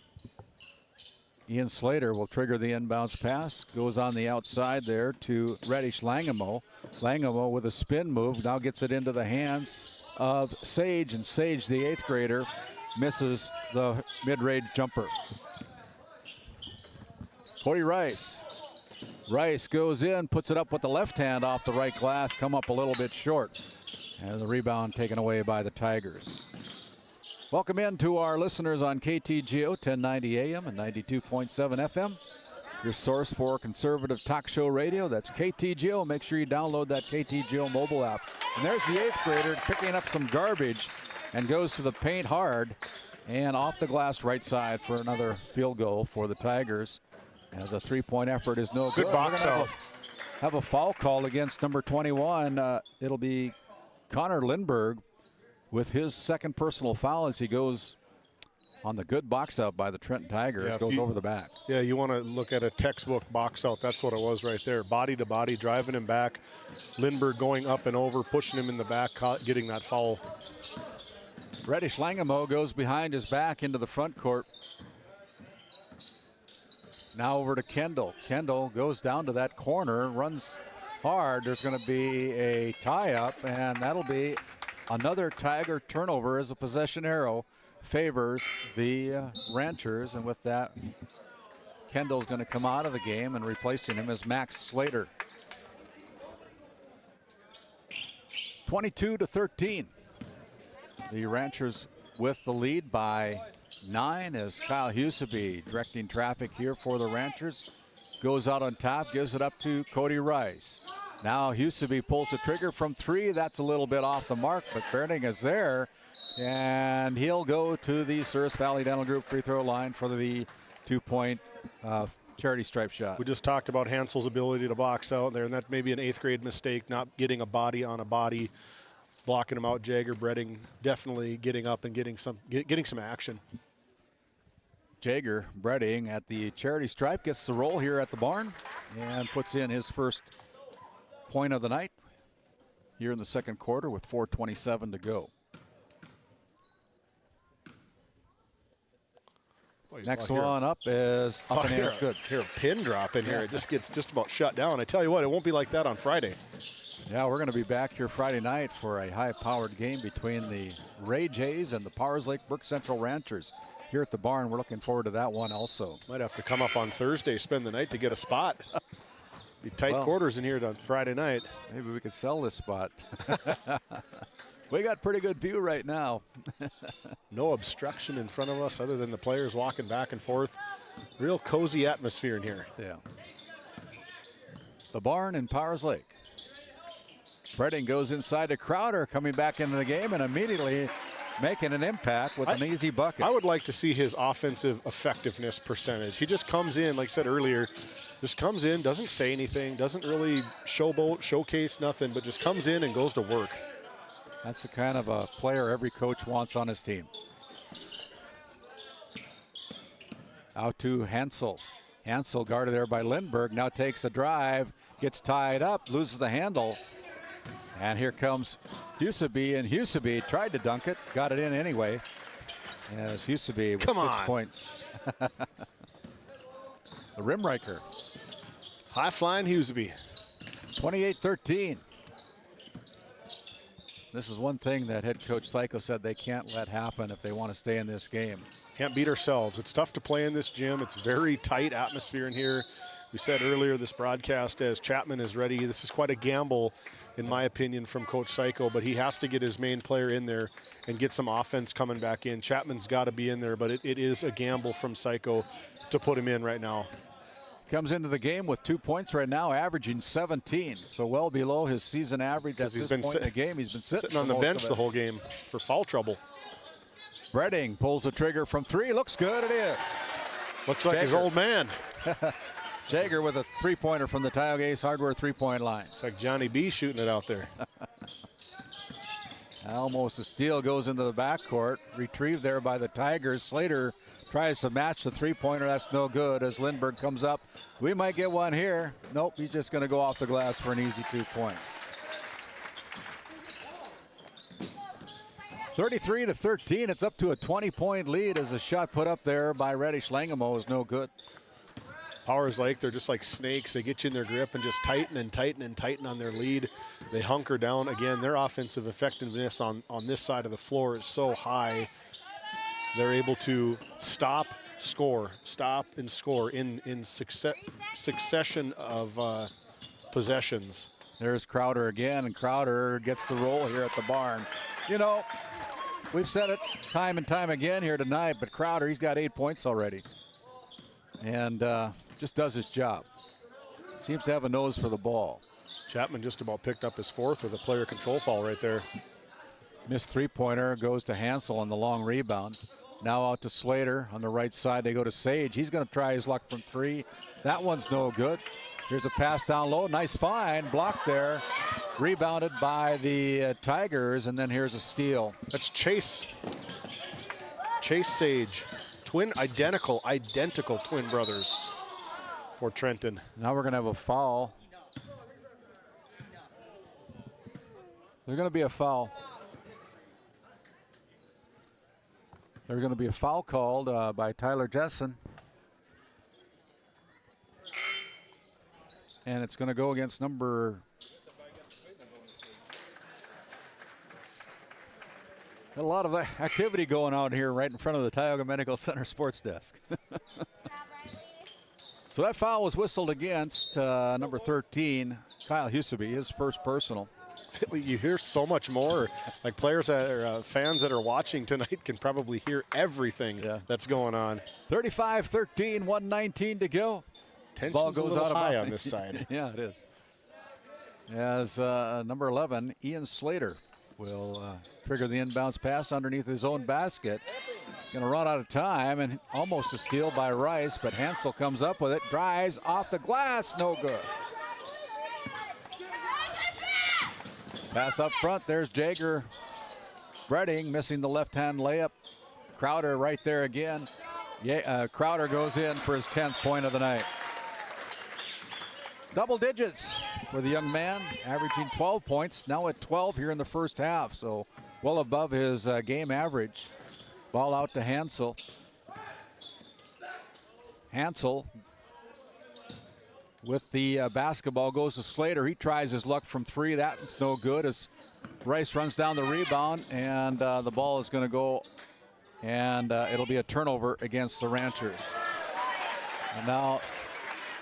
Ian Slater will trigger the inbounds pass. Goes on the outside there to Reddish Langamo. Langamo with a spin move now gets it into the hands of Sage, and Sage, the 8th grader, misses the mid-range jumper. Cody Rice. Rice goes in, puts it up with the left hand off the right glass, come up a little bit short. And the rebound taken away by the Tigers. Welcome in to our listeners on KTGO 1090 AM and 92.7 FM. Your source for conservative talk show radio. That's KTGO. Make sure you download that KTGO mobile app. And there's the 8th grader picking up some garbage and goes to the paint hard and off the glass right side for another field goal for the Tigers. As a three-point effort is no good. Good box out. Have a foul call against number 21. It'll be Connor Lindbergh with his second personal foul as he goes on the good box out by the Trenton Tigers. Yeah, goes over the back. Yeah, you want to look at a textbook box out. That's what it was right there. Body to body, driving him back. Lindbergh going up and over, pushing him in the back, getting that foul. Reddish Langamo goes behind his back into the front court. Now over to Kendall. Kendall goes down to that corner, runs hard. There's going to be a tie-up, and that'll be another Tiger turnover as a possession arrow favors the Ranchers. And with that, Kendall's going to come out of the game, and replacing him is Max Slater. 22-13. The Ranchers with the lead by 9 as Kyle Huseby directing traffic here for the Ranchers. Goes out on top, gives it up to Cody Rice. Now Huseby pulls the trigger from 3. That's a little bit off the mark, but Berding is there. And he'll go to the Souris Valley Dental Group free throw line for the 2-point charity stripe shot. We just talked about Hansel's ability to box out there, and that may be an 8th grade mistake, not getting a body on a body, blocking him out. Jagger Breding definitely getting up and getting some action. Jagger Breding at the charity stripe gets the roll here at the barn and puts in his first point of the night here in the second quarter with 4:27 to go. Next one up is up in air. Good. Here, a pin drop in here. It just gets just about shut down. I tell you what, it won't be like that on Friday. Yeah, we're going to be back here Friday night for a high-powered game between the Ray Jays and the Powers Lake Brook Central Ranchers here at the barn. We're looking forward to that one also. Might have to come up on Thursday, spend the night to get a spot. Be tight quarters in here on Friday night. Maybe we could sell this spot. We got pretty good view right now. No obstruction in front of us other than the players walking back and forth. Real cozy atmosphere in here. Yeah. The barn in Powers Lake. Breding goes inside to Crowder, coming back into the game and immediately making an impact with an easy bucket. I would like to see his offensive effectiveness percentage. He just comes in, like I said earlier, just comes in, doesn't say anything, doesn't really showboat, showcase nothing, but just comes in and goes to work. That's the kind of a player every coach wants on his team. Out to Hansel. Hansel guarded there by Lindbergh, now takes a drive, gets tied up, loses the handle. And here comes Huseby, and Huseby tried to dunk it, got it in anyway. As Huseby with 6 points. The Rimriker. High-flying Huseby. 28-13. This is one thing that head coach Psycho said they can't let happen if they want to stay in this game. Can't beat ourselves. It's tough to play in this gym. It's very tight atmosphere in here. We said earlier this broadcast, as Chapman is ready, this is quite a gamble, in my opinion, from Coach Psycho, but he has to get his main player in there and get some offense coming back in. Chapman's got to be in there, but it is a gamble from Psycho to put him in right now. Comes into the game with 2 points right now, averaging 17, so well below his season average at this point in the game. He's been sitting on the bench the whole game for foul trouble. Redding pulls the trigger from 3. Looks good. It is. Looks like his old man. Jager with a 3-pointer from the Tioga Ace Hardware 3-point line. It's like Johnny B shooting it out there. Almost a steal, goes into the backcourt. Retrieved there by the Tigers. Slater tries to match the 3-pointer. That's no good as Lindbergh comes up. We might get one here. Nope, he's just going to go off the glass for an easy 2 points. 33-13. It's up to a 20-point lead as a shot put up there by Reddish Langemo is no good. Powers Lake, they're just like snakes. They get you in their grip and just tighten and tighten and tighten on their lead. They hunker down. Again, their offensive effectiveness on this side of the floor is so high. They're able to stop, score, stop, and score in succession of possessions. There's Crowder again, and Crowder gets the roll here at the barn. You know, we've said it time and time again here tonight, but Crowder, he's got 8 points already. And just does his job. Seems to have a nose for the ball. Chapman just about picked up his 4th with a player control foul right there. Missed 3-pointer goes to Hansel on the long rebound. Now out to Slater on the right side. They go to Sage. He's going to try his luck from 3. That one's no good. Here's a pass down low. Nice find. Blocked there. Rebounded by the Tigers. And then here's a steal. That's Chase. Chase Sage. Identical twin brothers for Trenton. Now we're going to have a foul. There's going to be a foul. There's going to be a foul called by Tyler Jessen. And it's going to go against number... A lot of activity going on here right in front of the Tioga Medical Center sports desk. So that foul was whistled against number 13, Kyle Huseby, his first personal. You hear so much more. Like players that are fans that are watching tonight can probably hear everything that's going on. 35-13, 1:19 to go. Tension's Ball goes a little out high of on this side. Yeah, it is. As number 11, Ian Slater, will trigger the inbounds pass underneath his own basket. Going to run out of time, and almost a steal by Rice, but Hansel comes up with it, drives off the glass, no good. Pass up front, there's Jager. Redding missing the left-hand layup. Crowder right there again. Crowder goes in for his 10th point of the night. Double digits for the young man, averaging 12 points, now at 12 here in the first half, so well above his game average. Ball out to Hansel. Hansel with the basketball goes to Slater. He tries his luck from 3. That's no good as Rice runs down the rebound, and the ball is going to go, and it'll be a turnover against the Ranchers. And now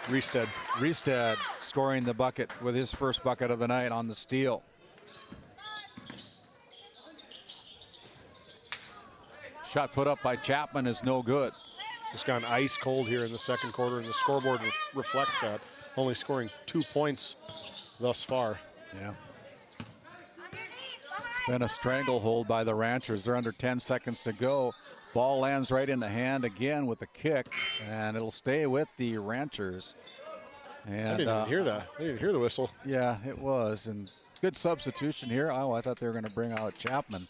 Riestead scoring the bucket with his first bucket of the night on the steal. Shot put up by Chapman is no good. Just gone ice cold here in the second quarter, and the scoreboard reflects that. Only scoring 2 points thus far. Yeah. It's been a stranglehold by the Ranchers. They're under 10 seconds to go. Ball lands right in the hand again with a kick, and it'll stay with the Ranchers. And, I didn't even hear that. I didn't hear the whistle. Yeah, it was. And good substitution here. Oh, I thought they were going to bring out Chapman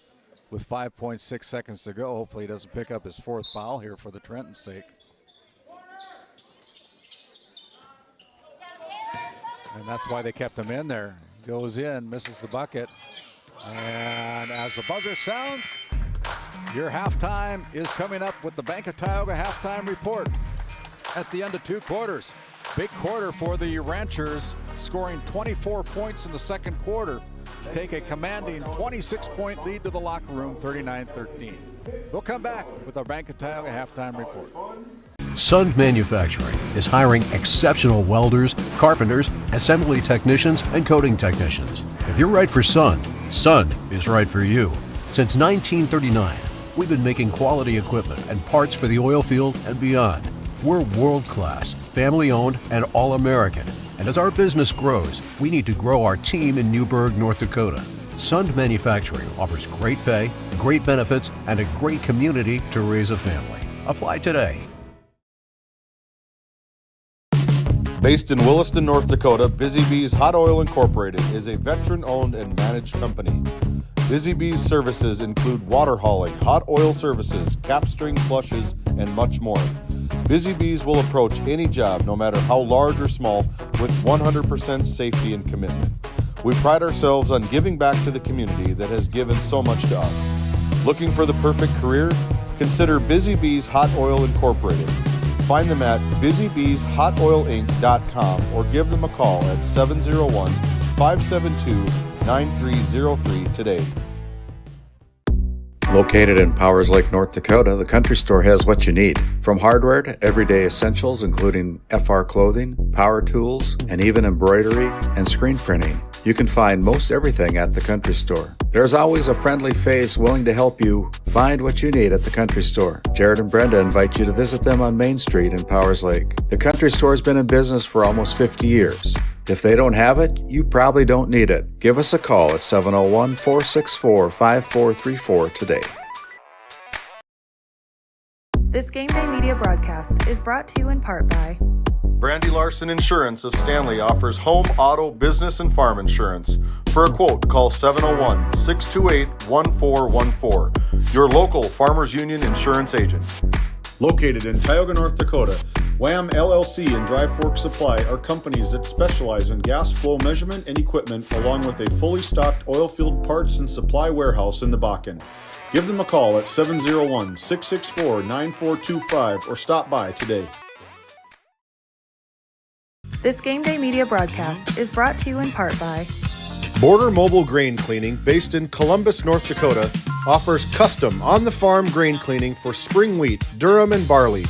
with 5.6 seconds to go. Hopefully he doesn't pick up his 4th foul here for the Trenton's sake. And that's why they kept him in there. Goes in, misses the bucket. And as the buzzer sounds, your halftime is coming up with the Bank of Tioga halftime report at the end of 2 quarters. Big quarter for the Ranchers, scoring 24 points in the second quarter. Take a commanding 26-point lead to the locker room, 39-13. We'll come back with our Bank of Tioga halftime report. Sund Manufacturing is hiring exceptional welders, carpenters, assembly technicians, and coating technicians. If you're right for Sund, Sund is right for you. Since 1939, we've been making quality equipment and parts for the oil field and beyond. We're world-class, family-owned, and all-American. And as our business grows, we need to grow our team in Newburgh, North Dakota. Sund Manufacturing offers great pay, great benefits, and a great community to raise a family. Apply today. Based in Williston, North Dakota, Busy Bees Hot Oil Incorporated is a veteran-owned and managed company. Busy Bees services include water hauling, hot oil services, cap string flushes, and much more. Busy Bees will approach any job, no matter how large or small, with 100% safety and commitment. We pride ourselves on giving back to the community that has given so much to us. Looking for the perfect career? Consider Busy Bees Hot Oil Incorporated. Find them at busybeeshotoilinc.com or give them a call at 701-572-9303 today. Located in Powers Lake, North Dakota, the Country Store has what you need. From hardware to everyday essentials, including FR clothing, power tools, and even embroidery and screen printing. You can find most everything at the Country Store. There's always a friendly face willing to help you find what you need at the Country Store. Jared and Brenda invite you to visit them on Main Street in Powers Lake. The Country Store has been in business for almost 50 years. If they don't have it, you probably don't need it. Give us a call at 701-464-5434 today. This Game Day Media broadcast is brought to you in part by Brandy Larson Insurance of Stanley offers home, auto, business, and farm insurance. For a quote, call 701-628-1414. Your local Farmers Union insurance agent. Located in Tioga, North Dakota, WHAM LLC and Dry Fork Supply are companies that specialize in gas flow measurement and equipment, along with a fully stocked oil-filled parts and supply warehouse in the Bakken. Give them a call at 701-664-9425 or stop by today. This Game Day Media broadcast is brought to you in part by Border Mobile Grain Cleaning, based in Columbus, North Dakota, offers custom on-the-farm grain cleaning for spring wheat, durum, and barley.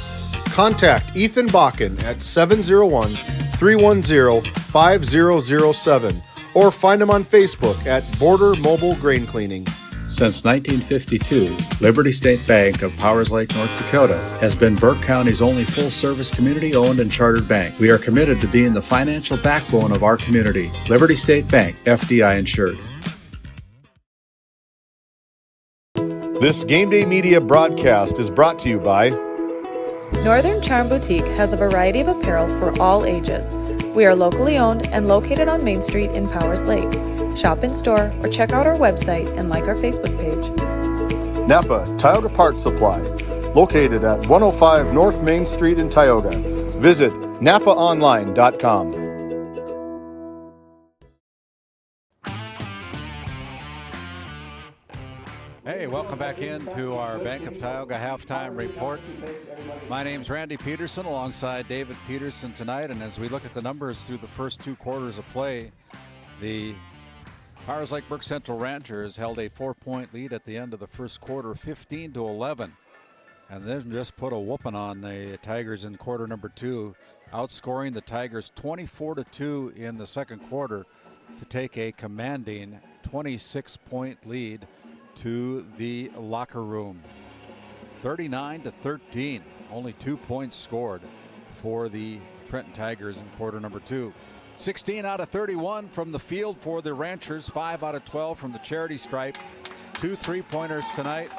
Contact Ethan Bakken at 701-310-5007 or find him on Facebook at Border Mobile Grain Cleaning. Since 1952, Liberty State Bank of Powers Lake, North Dakota has been Burke County's only full-service community-owned and chartered bank. We are committed to being the financial backbone of our community. Liberty State Bank, FDI insured. This Game Day Media broadcast is brought to you by Northern Charm Boutique has a variety of apparel for all ages. We are locally owned and located on Main Street in Powers Lake. Shop in store or check out our website and like our Facebook page. Napa Tioga Parts Supply, located at 105 North Main Street in Tioga. Visit napaonline.com. Hey, welcome back into our Bank of Tioga halftime report. My name's Randy Peterson alongside David Peterson tonight, and as we look at the numbers through the first two quarters of play, the Powers Lake Burke Central Ranchers held a 4-point lead at the end of the first quarter, 15-11, and then just put a whooping on the Tigers in quarter number two, outscoring the Tigers 24-2 in the second quarter to take a commanding 26-point lead to the locker room. 39-13, only 2 points scored for the Trenton Tigers in quarter number two. 16 out of 31 from the field for the Ranchers, 5 out of 12 from the charity stripe. 2 3-pointers tonight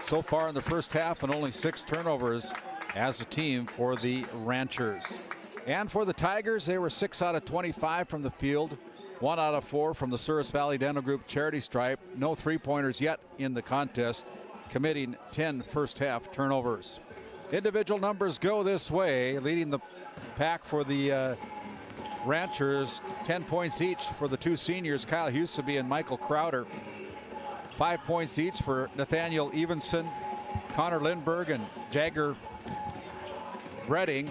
so far in the first half, and only 6 turnovers as a team for the Ranchers. And for the Tigers, they were 6 out of 25 from the field, 1 out of 4 from the Souris Valley Dental Group charity stripe. No 3-pointers yet in the contest, committing 10 first half turnovers. Individual numbers go this way, leading the pack for the Ranchers, 10 points each for the two seniors, Kyle Huseby and Michael Crowder. 5 points each for Nathaniel Evenson, Connor Lindberg, and Jagger Bredding.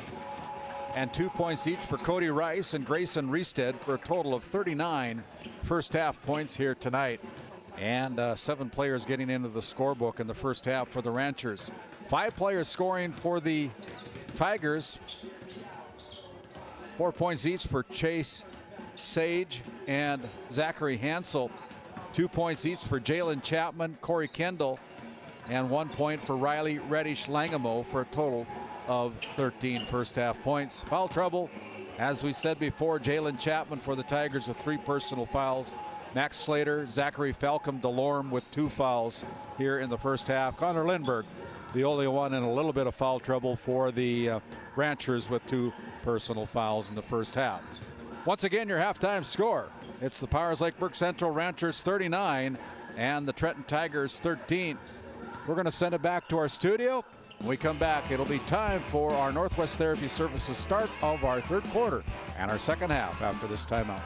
And 2 points each for Cody Rice and Grayson Reestead, for a total of 39 first half points here tonight. And 7 players getting into the scorebook in the first half for the Ranchers. 5 players scoring for the Tigers. 4 points each for Chase Sage and Zachary Hansel. 2 points each for Jalen Chapman, Corey Kendall, and 1 point for Riley Reddish Langamo, for a total of 13 first half points. Foul trouble, as we said before, Jalen Chapman for the Tigers with 3 personal fouls. Max Slater, Zachary Falcom Delorme with 2 fouls here in the first half. Connor Lindberg, the only one in a little bit of foul trouble for the Ranchers with 2 personal fouls in the first half. Once again, your halftime score. It's the Powers Lake Burke Central Ranchers 39 and the Trenton Tigers 13. We're going to send it back to our studio. When we come back, it'll be time for our Northwest Therapy Services start of our third quarter and our second half after this timeout.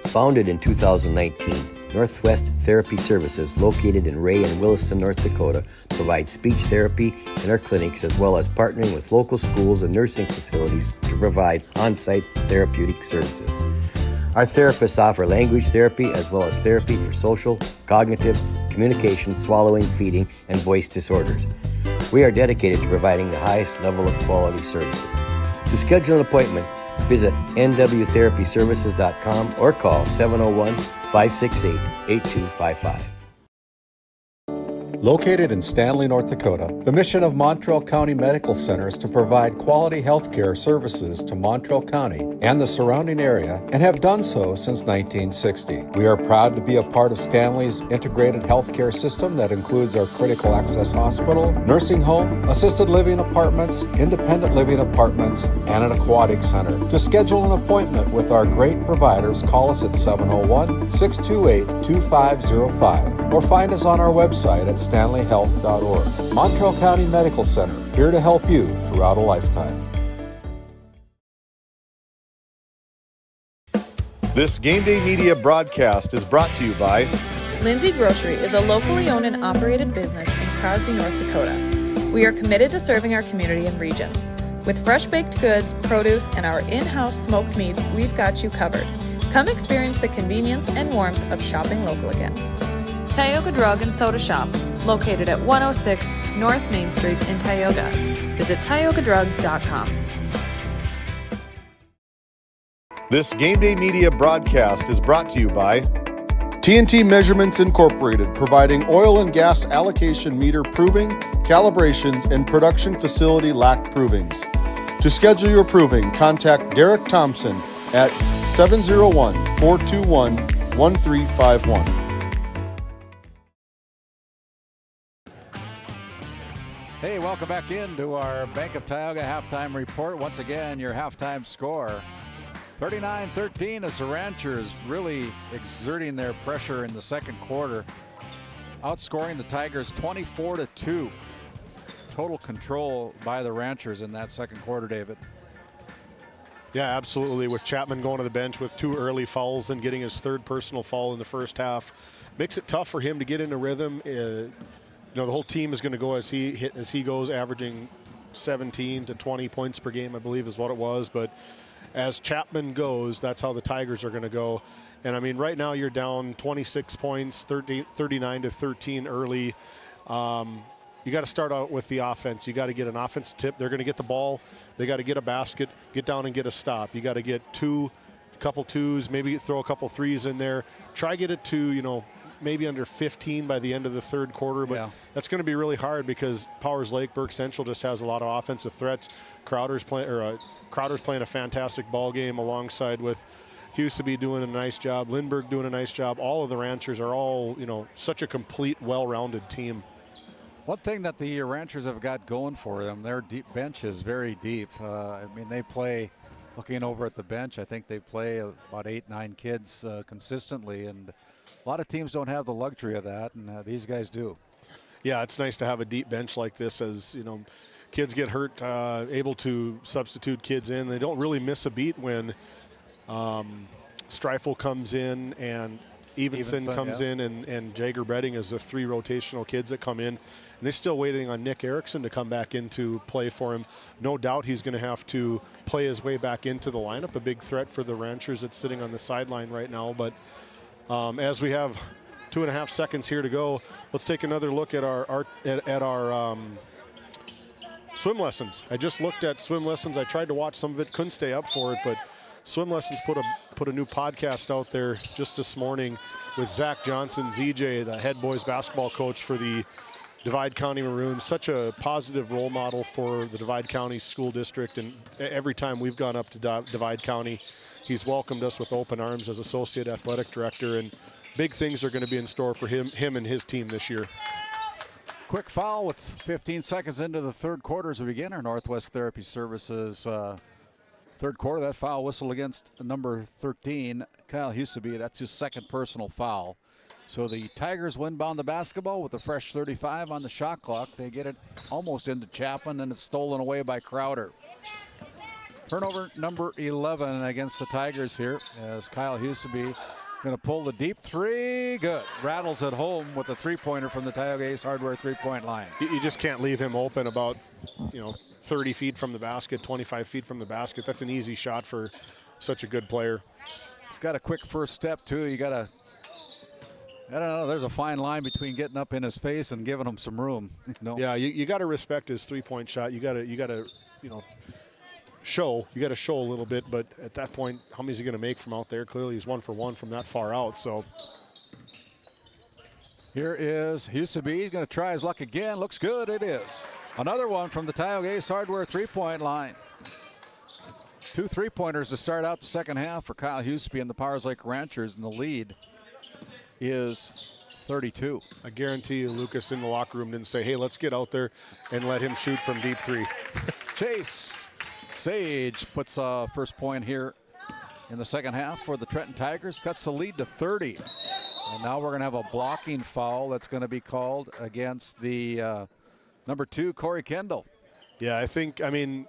Founded in 2019, Northwest Therapy Services, located in Ray and Williston, North Dakota, provides speech therapy in our clinics as well as partnering with local schools and nursing facilities to provide on-site therapeutic services. Our therapists offer language therapy as well as therapy for social, cognitive, communication, swallowing, feeding, and voice disorders. We are dedicated to providing the highest level of quality services. To schedule an appointment, visit nwtherapyservices.com or call 701-568-8255. Located in Stanley, North Dakota, the mission of Montreal County Medical Center is to provide quality health care services to Montreal County and the surrounding area, and have done so since 1960. We are proud to be a part of Stanley's integrated health care system that includes our critical access hospital, nursing home, assisted living apartments, independent living apartments, and an aquatic center. To schedule an appointment with our great providers, call us at 701-628-2505 or find us on our website at stanleyhealth.org. Montreal County Medical Center, here to help you throughout a lifetime. This Game Day Media broadcast is brought to you by Lindsay Grocery is a locally owned and operated business in Crosby, North Dakota. We are committed to serving our community and region. With fresh baked goods, produce, and our in-house smoked meats, we've got you covered. Come experience the convenience and warmth of shopping local again. Tioga Drug and Soda Shop, located at 106 North Main Street in Tioga. Visit tiogadrug.com. This Game Day Media broadcast is brought to you by TNT Measurements Incorporated, providing oil and gas allocation meter proving, calibrations, and production facility lack provings. To schedule your proving, contact Derek Thompson at 701-421-1351. Hey, welcome back into our Bank of Tioga halftime report. Once again, your halftime score, 39-13, as the Ranchers really exerting their pressure in the second quarter, outscoring the Tigers 24-2. Total control by the Ranchers in that second quarter, David. Yeah, absolutely. With Chapman going to the bench with 2 early fouls and getting his 3rd personal foul in the first half, makes it tough for him to get into rhythm. The whole team is going to go as he goes, averaging 17 to 20 points per game, I believe is what it was. But as Chapman goes, that's how the Tigers are going to go. And I mean, right now you're down 26 points, 39-13 early. You got to start out with the offense. You got to get an offensive tip. They're going to get the ball. They got to get a basket, get down and get a stop. You got to get a couple twos, maybe throw a couple threes in there. Try get it to, maybe under 15 by the end of the third quarter, but that's going to be really hard because Powers Lake Burke Central just has a lot of offensive threats. Crowder's playing a fantastic ball game alongside with Huseby doing a nice job, Lindbergh doing a nice job. All of the Ranchers are all, such a complete, well-rounded team. One thing that the Ranchers have got going for them, their deep bench is very deep. They play, looking over at the bench, I think they play about 8-9 kids consistently, and a lot of teams don't have the luxury of that, and these guys do. Yeah, it's nice to have a deep bench like this as, kids get hurt, able to substitute kids in. They don't really miss a beat when Streifel comes in and Evenson comes in and Jager Bredding is the 3 rotational kids that come in. And they're still waiting on Nick Erickson to come back into play for him. No doubt he's going to have to play his way back into the lineup. A big threat for the Ranchers that's sitting on the sideline right now. But as we have 2.5 seconds here to go, let's take another look at our swim lessons. I just looked at swim lessons. I tried to watch some of it, couldn't stay up for it, but Swim Lessons put a new podcast out there just this morning with Zach Johnson, ZJ, the head boys basketball coach for the Divide County Maroons. Such a positive role model for the Divide County School District, and every time we've gone up to Divide County, he's welcomed us with open arms as associate athletic director, and big things are going to be in store for him and his team this year. Quick foul with 15 seconds into the third quarter as we begin our Northwest Therapy Services third quarter. That foul whistle against number 13, Kyle Huseby. That's his second personal foul. So the Tigers win-bound the basketball with a fresh 35 on the shot clock. They get it almost into Chapman, and it's stolen away by Crowder. Turnover number 11 against the Tigers here as Kyle Huseby going to pull the deep three. Good. Rattles it home with a three-pointer from the Tioga Ace Hardware three-point line. You just can't leave him open about 30 feet from the basket, 25 feet from the basket. That's an easy shot for such a good player. He's got a quick first step, too. You got to, I don't know, there's a fine line between getting up in his face and giving him some room. Yeah, you got to respect his three-point shot. You got to show a little bit, but at that point, how many is he going to make from out there? Clearly he's 1 for 1 from that far out. So here is Huseby. He's going to try his luck again. Looks good. It is another one from the Tioga Ace Hardware three-point line. 2 3-pointers to start out the second half for Kyle Huseby and the Powers Lake Ranchers, and the lead is 32. I guarantee you Lucas in the locker room didn't say, hey, let's get out there and let him shoot from deep three. Chase Sage puts first point here in the second half for the Trenton Tigers. Cuts the lead to 30. And now we're going to have a blocking foul that's going to be called against the number 2, Corey Kendall. Yeah, I mean,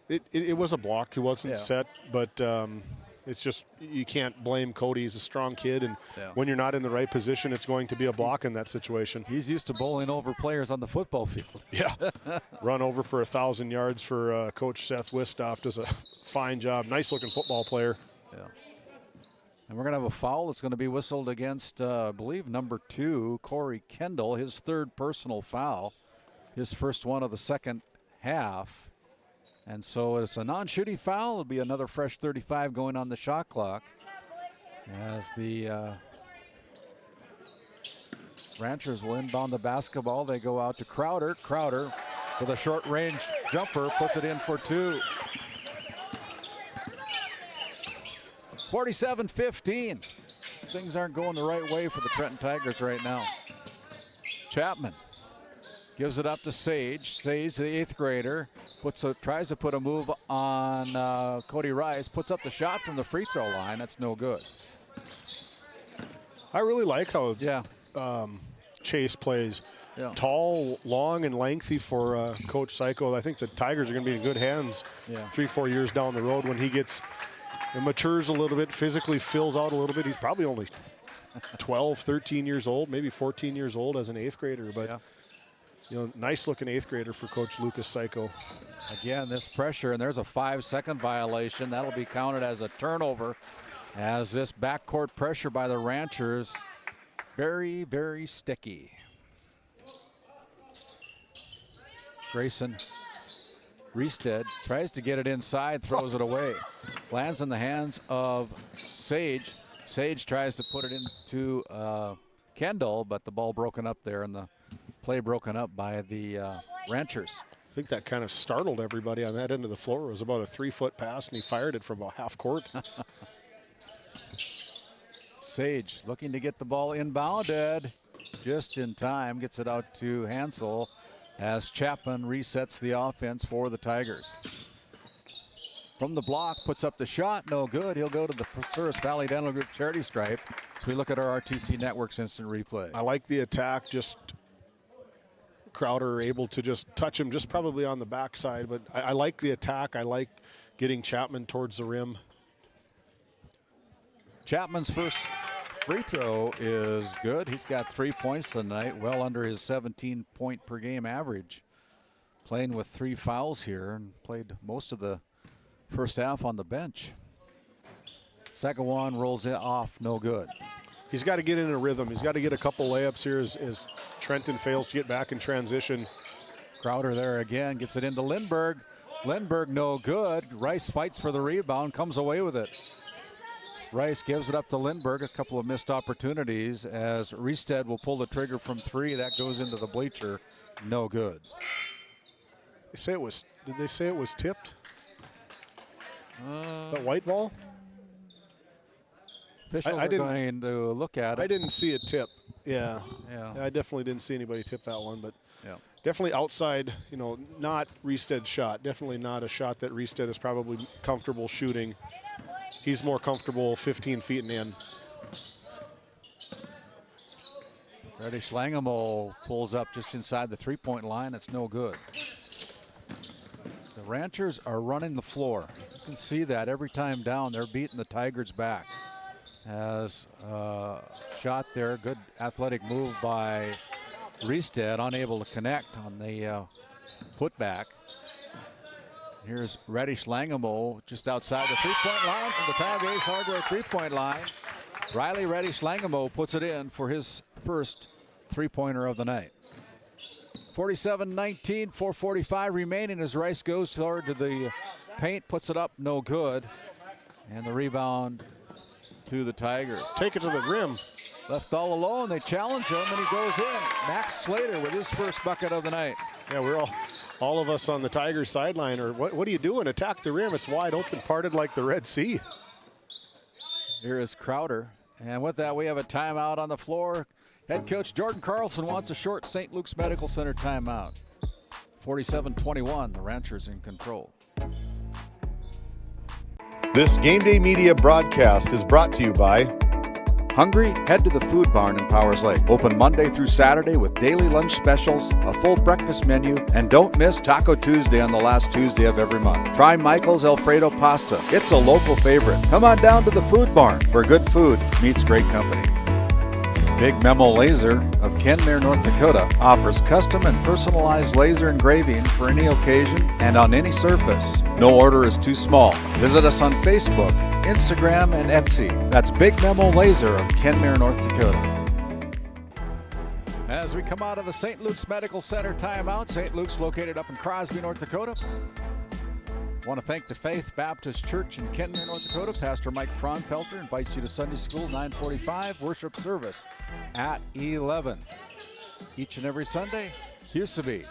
it was a block. He wasn't set, but it's just, you can't blame Cody. He's a strong kid, and when you're not in the right position, it's going to be a block in that situation. He's used to bowling over players on the football field. Yeah. Run over for 1,000 yards for Coach Seth Wistoff. Does a fine job. Nice-looking football player. Yeah. And we're going to have a foul that's going to be whistled against, I believe, number 2, Corey Kendall, his third personal foul, his first one of the second half. And so it's a non-shooting foul. It'll be another fresh 35 going on the shot clock as the Ranchers will inbound the basketball. They go out to Crowder. Crowder with a short-range jumper puts it in for 2. 47-15. Things aren't going the right way for the Trenton Tigers right now. Chapman gives it up to Sage. Sage, the 8th grader, tries to put a move on Cody Rice. Puts up the shot from the free throw line. That's no good. I really like how Chase plays. Yeah. Tall, long, and lengthy for Coach Psycho. I think the Tigers are going to be in good hands 3-4 years down the road when he matures a little bit, physically fills out a little bit. He's probably only 12, 13 years old, maybe 14 years old as an 8th grader. But nice looking 8th grader for Coach Lucas Psycho. Again, this pressure, and there's a 5-second violation. That'll be counted as a turnover as this backcourt pressure by the Ranchers, very, very sticky. Grayson Riestead tries to get it inside, throws it away. Lands in the hands of Sage. Sage tries to put it into Kendall, but the ball broken up there and the play broken up by the Ranchers. I think that kind of startled everybody on that end of the floor. It was about a 3-foot pass, and he fired it from about half court. Sage looking to get the ball inbounded just in time. Gets it out to Hansel as Chapman resets the offense for the Tigers. From the block, puts up the shot, no good. He'll go to the Souris Valley Dental Group charity stripe as we look at our RTC Network's instant replay. I like the attack, just Crowder able to just touch him just probably on the backside, but I like the attack. I like getting Chapman towards the rim. Chapman's first free throw is good. He's got 3 points tonight, well under his 17-point per game average. Playing with 3 fouls here and played most of the first half on the bench. Second one rolls it off, no good. He's got to get in a rhythm. He's got to get a couple layups here as Trenton fails to get back in transition. Crowder there again, gets it into Lindbergh. Lindbergh no good. Rice fights for the rebound, comes away with it. Rice gives it up to Lindbergh. A couple of missed opportunities as Riestead will pull the trigger from 3. That goes into the bleacher. No good. Did they say it was tipped? That white ball? Officials are going to look at it. I didn't see a tip. Yeah. Yeah. I definitely didn't see anybody tip that one, but yeah. Definitely outside, not Rested's shot. Definitely not a shot that Rested is probably comfortable shooting. He's more comfortable 15 feet and in. Reddy Schlangemo pulls up just inside the three-point line. It's no good. The Ranchers are running the floor. You can see that every time down, they're beating the Tigers back. As shot there, good athletic move by Rested, unable to connect on the putback. Here's Reddy Schlangemo just outside the three-point line from the Tiger Ace Hardware three-point line. Riley Reddy Schlangemo puts it in for his first three-pointer of the night. 47-19, 4:45 remaining as Rice goes toward to the paint, puts it up, no good. And the rebound to the Tigers. Take it to the rim. Left all alone, they challenge him, and he goes in. Max Slater with his first bucket of the night. Yeah, we're all of us on the Tigers sideline are, what are you doing? Attack the rim. It's wide open, parted like the Red Sea. Here is Crowder. And with that, we have a timeout on the floor. Head coach Jordan Carlson wants a short St. Luke's Medical Center timeout. 47-21, the Ranchers in control. This Game Day Media broadcast is brought to you by Hungry? Head to the Food Barn in Powers Lake. Open Monday through Saturday with daily lunch specials, a full breakfast menu, and don't miss Taco Tuesday on the last Tuesday of every month. Try Michael's Alfredo Pasta. It's a local favorite. Come on down to the Food Barn where good food meets great company. Big Memo Laser of Kenmare, North Dakota offers custom and personalized laser engraving for any occasion and on any surface. No order is too small. Visit us on Facebook, Instagram, and Etsy. That's Big Memo Laser of Kenmare, North Dakota. As we come out of the St. Luke's Medical Center timeout, St. Luke's located up in Crosby, North Dakota. I want to thank the Faith Baptist Church in Kenmare, North Dakota. Pastor Mike Fraunfelter invites you to Sunday School 9:45, worship service at 11. Each and every Sunday, Huseby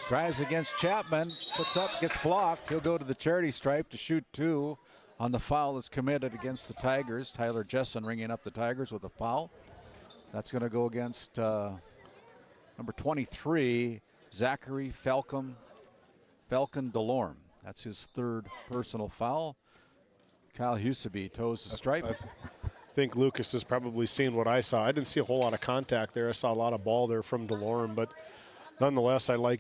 drives against Chapman, puts up, gets blocked. He'll go to the charity stripe to shoot two on the foul that's committed against the Tigers. Tyler Jessen ringing up the Tigers with a foul. That's going to go against number 23, Zachary Falcon Delorme. That's his third personal foul. Kyle Huseby toes the stripe. I think Lucas has probably seen what I saw. I didn't see a whole lot of contact there. I saw a lot of ball there from Delorme, but nonetheless, I like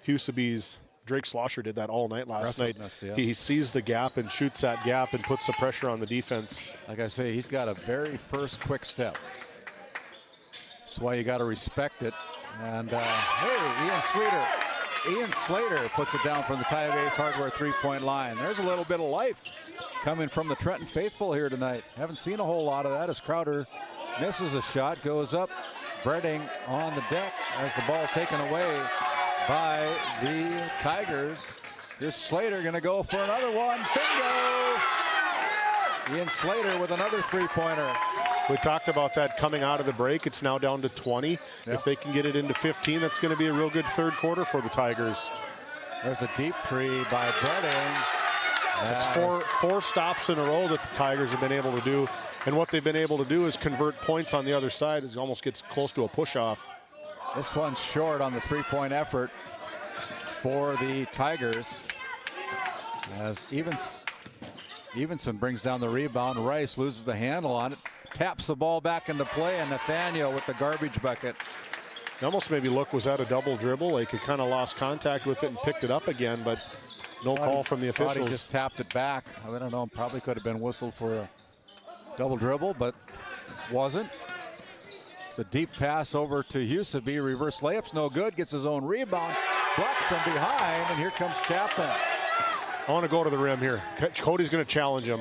Huseby's. Drake Slosher did that all night last night. Yeah. He sees the gap and shoots that gap and puts the pressure on the defense. Like I say, he's got a very first quick step. That's why you got to respect it. And hey, Ian Slater puts it down from the Tiger Ace Hardware three-point line. There's a little bit of life coming from the Trenton faithful here tonight. Haven't seen a whole lot of that as Crowder misses a shot, goes up. Bredding on the deck as the ball taken away by the Tigers. Here's Slater going to go for another one. Bingo! Ian Slater with another three-pointer. We talked about that coming out of the break. It's now down to 20. Yep. If they can get it into 15, that's going to be a real good third quarter for the Tigers. There's a deep three by Bredding. That's four stops in a row that the Tigers have been able to do. And what they've been able to do is convert points on the other side. It almost gets close to a push-off. This one's short on the three-point effort for the Tigers. As Evenson brings down the rebound. Rice loses the handle on it. Taps the ball back into play, and Nathaniel with the garbage bucket. It almost made me look, was that a double dribble? Like he kind of lost contact with it and picked it up again, but no call from the officials. He just tapped it back. I don't know, probably could have been whistled for a double dribble, but wasn't. It's a deep pass over to Huseby. Reverse layup's no good. Gets his own rebound. Blocked from behind, and here comes Chapman. I want to go to the rim here. Cody's going to challenge him.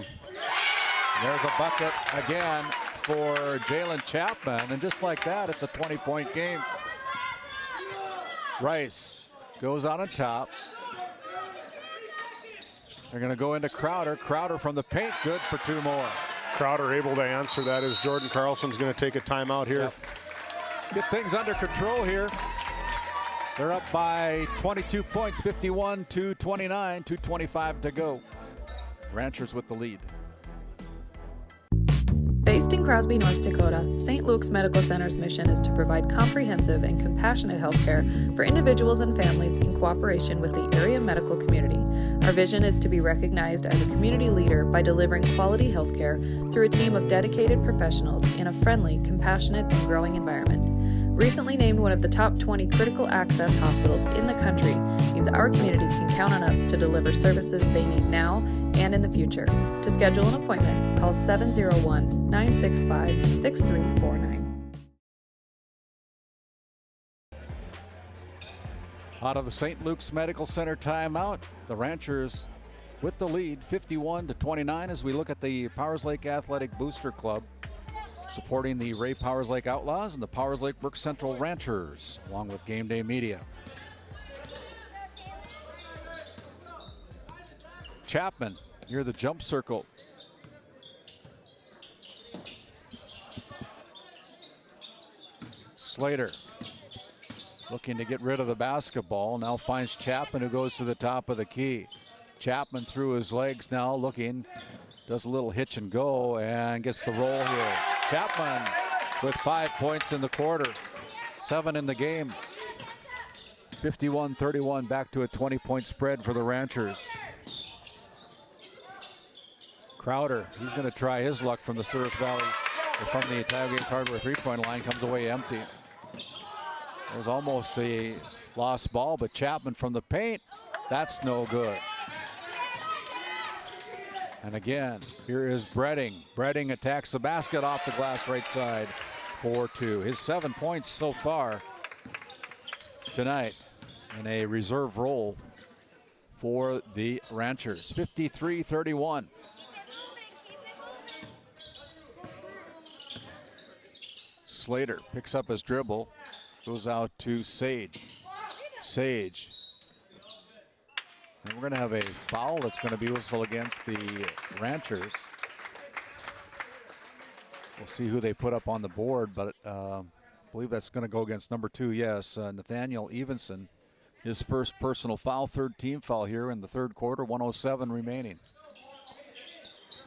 There's a bucket again for Jalen Chapman, and just like that, it's a 20-point game. Rice goes on top. They're going to go into Crowder. Crowder from the paint, good for two more. Crowder able to answer that as Jordan Carlson's going to take a timeout here. Yep. Get things under control here. They're up by 22 points, 51-29, 2:25 to go. Ranchers with the lead. Based in Crosby, North Dakota, St. Luke's Medical Center's mission is to provide comprehensive and compassionate health care for individuals and families in cooperation with the area medical community. Our vision is to be recognized as a community leader by delivering quality health care through a team of dedicated professionals in a friendly, compassionate, and growing environment. Recently named one of the top 20 critical access hospitals in the country means our community can count on us to deliver services they need now and in the future. To schedule an appointment, call 701-965-6349. Out of the St. Luke's Medical Center timeout, the Ranchers with the lead 51-29 as we look at the Powers Lake Athletic Booster Club supporting the Ray Powers Lake Outlaws and the Powers Lake Brook Central Ranchers along with Game Day Media. Chapman near the jump circle. Slater looking to get rid of the basketball. Now finds Chapman, who goes to the top of the key. Chapman through his legs now looking, does a little hitch and go and gets the roll here. Chapman with 5 points in the quarter, 7 in the game. 51-31, back to a 20-point spread for the Ranchers. Crowder, he's going to try his luck from the Souris Valley, or from the Tailgates Hardware three-point line, comes away empty. It was almost a lost ball, but Chapman from the paint, that's no good. And again, here is Bredding. Bredding attacks the basket off the glass right side, 4-2. His 7 points so far tonight in a reserve role for the Ranchers, 53-31. Slater picks up his dribble, goes out to Sage. Sage. And we're going to have a foul that's going to be whistled against the Ranchers. We'll see who they put up on the board, but I believe that's going to go against number 2, yes, Nathaniel Evenson. His first personal foul, third team foul here in the third quarter, 1:07 remaining.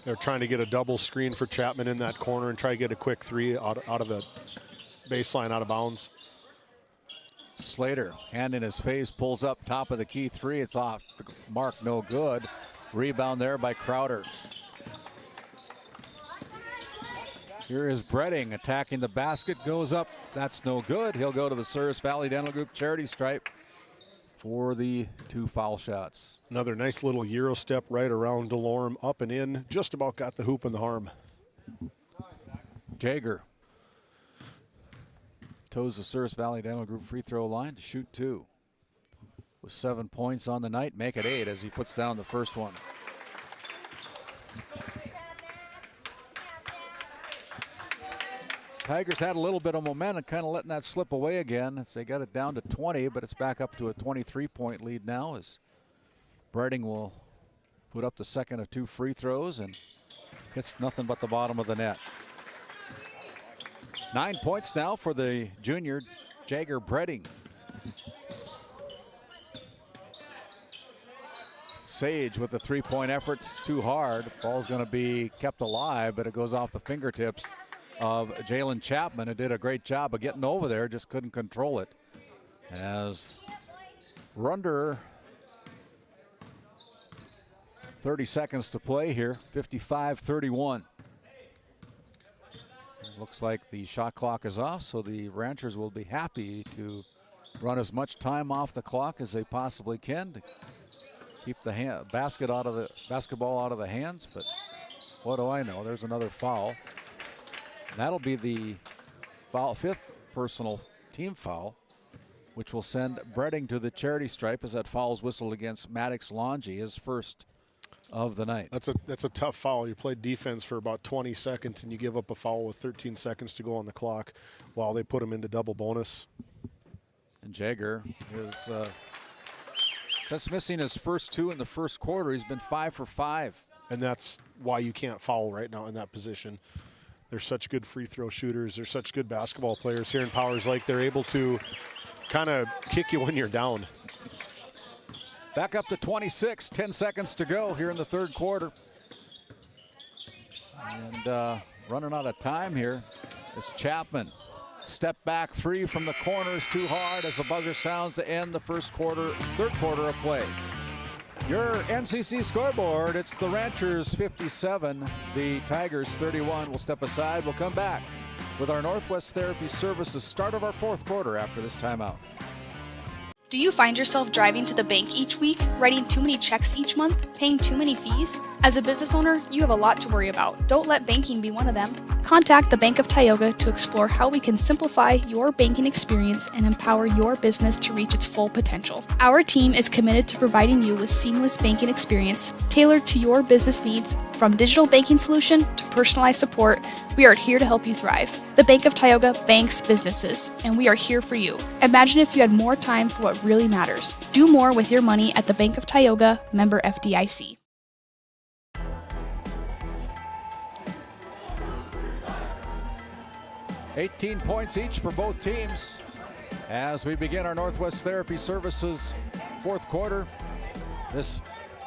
They're trying to get a double screen for Chapman in that corner and try to get a quick three out of the baseline, out of bounds. Slater, hand in his face, pulls up top of the key three. It's off the mark, no good. Rebound there by Crowder. Here is Bredding attacking the basket, goes up, that's no good. He'll go to the Souris Valley Dental Group charity stripe for the 2 foul shots. Another nice little Euro step right around Delorme, up and in, just about got the hoop in the arm. Jager toes the Souris Valley Dental Group free throw line to shoot 2. With 7 points on the night, make it 8 as he puts down the first one. Tigers had a little bit of momentum, kind of letting that slip away again as they got it down to 20, but it's back up to a 23-point lead now as Bredding will put up the second of 2 free throws and hits nothing but the bottom of the net. 9 points now for the junior Jager Bredding. Sage with the 3-point effort, it's too hard. Ball's going to be kept alive, but it goes off the fingertips of Jalen Chapman, who did a great job of getting over there, just couldn't control it. As we're under 30 seconds to play here, 55-31. Looks like the shot clock is off, so the Ranchers will be happy to run as much time off the clock as they possibly can to keep the basketball out of the hands. But what do I know? There's another foul. That'll be the foul, 5th personal team foul, which will send Bredding to the charity stripe as that foul's whistled against Maddox Longy, his first of the night. That's a tough foul. You played defense for about 20 seconds and you give up a foul with 13 seconds to go on the clock while they put him into double bonus. And Jager is just missing his first 2 in the first quarter. He's been 5 for 5. And that's why you can't foul right now in that position. They're such good free throw shooters. They're such good basketball players here in Powers Lake. They're able to kind of kick you when you're down. Back up to 26, 10 seconds to go here in the third quarter. And running out of time here. It's Chapman. Step back three from the corner is too hard as the buzzer sounds to end the third quarter of play. Your NCC scoreboard, it's the Ranchers 57, the Tigers 31. We'll step aside. We'll come back with our Northwest Therapy Services start of our fourth quarter after this timeout. Do you find yourself driving to the bank each week, writing too many checks each month, paying too many fees? As a business owner, you have a lot to worry about. Don't let banking be one of them. Contact the Bank of Tioga to explore how we can simplify your banking experience and empower your business to reach its full potential. Our team is committed to providing you with seamless banking experience tailored to your business needs. From digital banking solution to personalized support, we are here to help you thrive. The Bank of Tioga banks businesses, and we are here for you. Imagine if you had more time for what really matters. Do more with your money at the Bank of Tioga, member FDIC. $18 points each for both teams as we begin our Northwest Therapy Services fourth quarter. This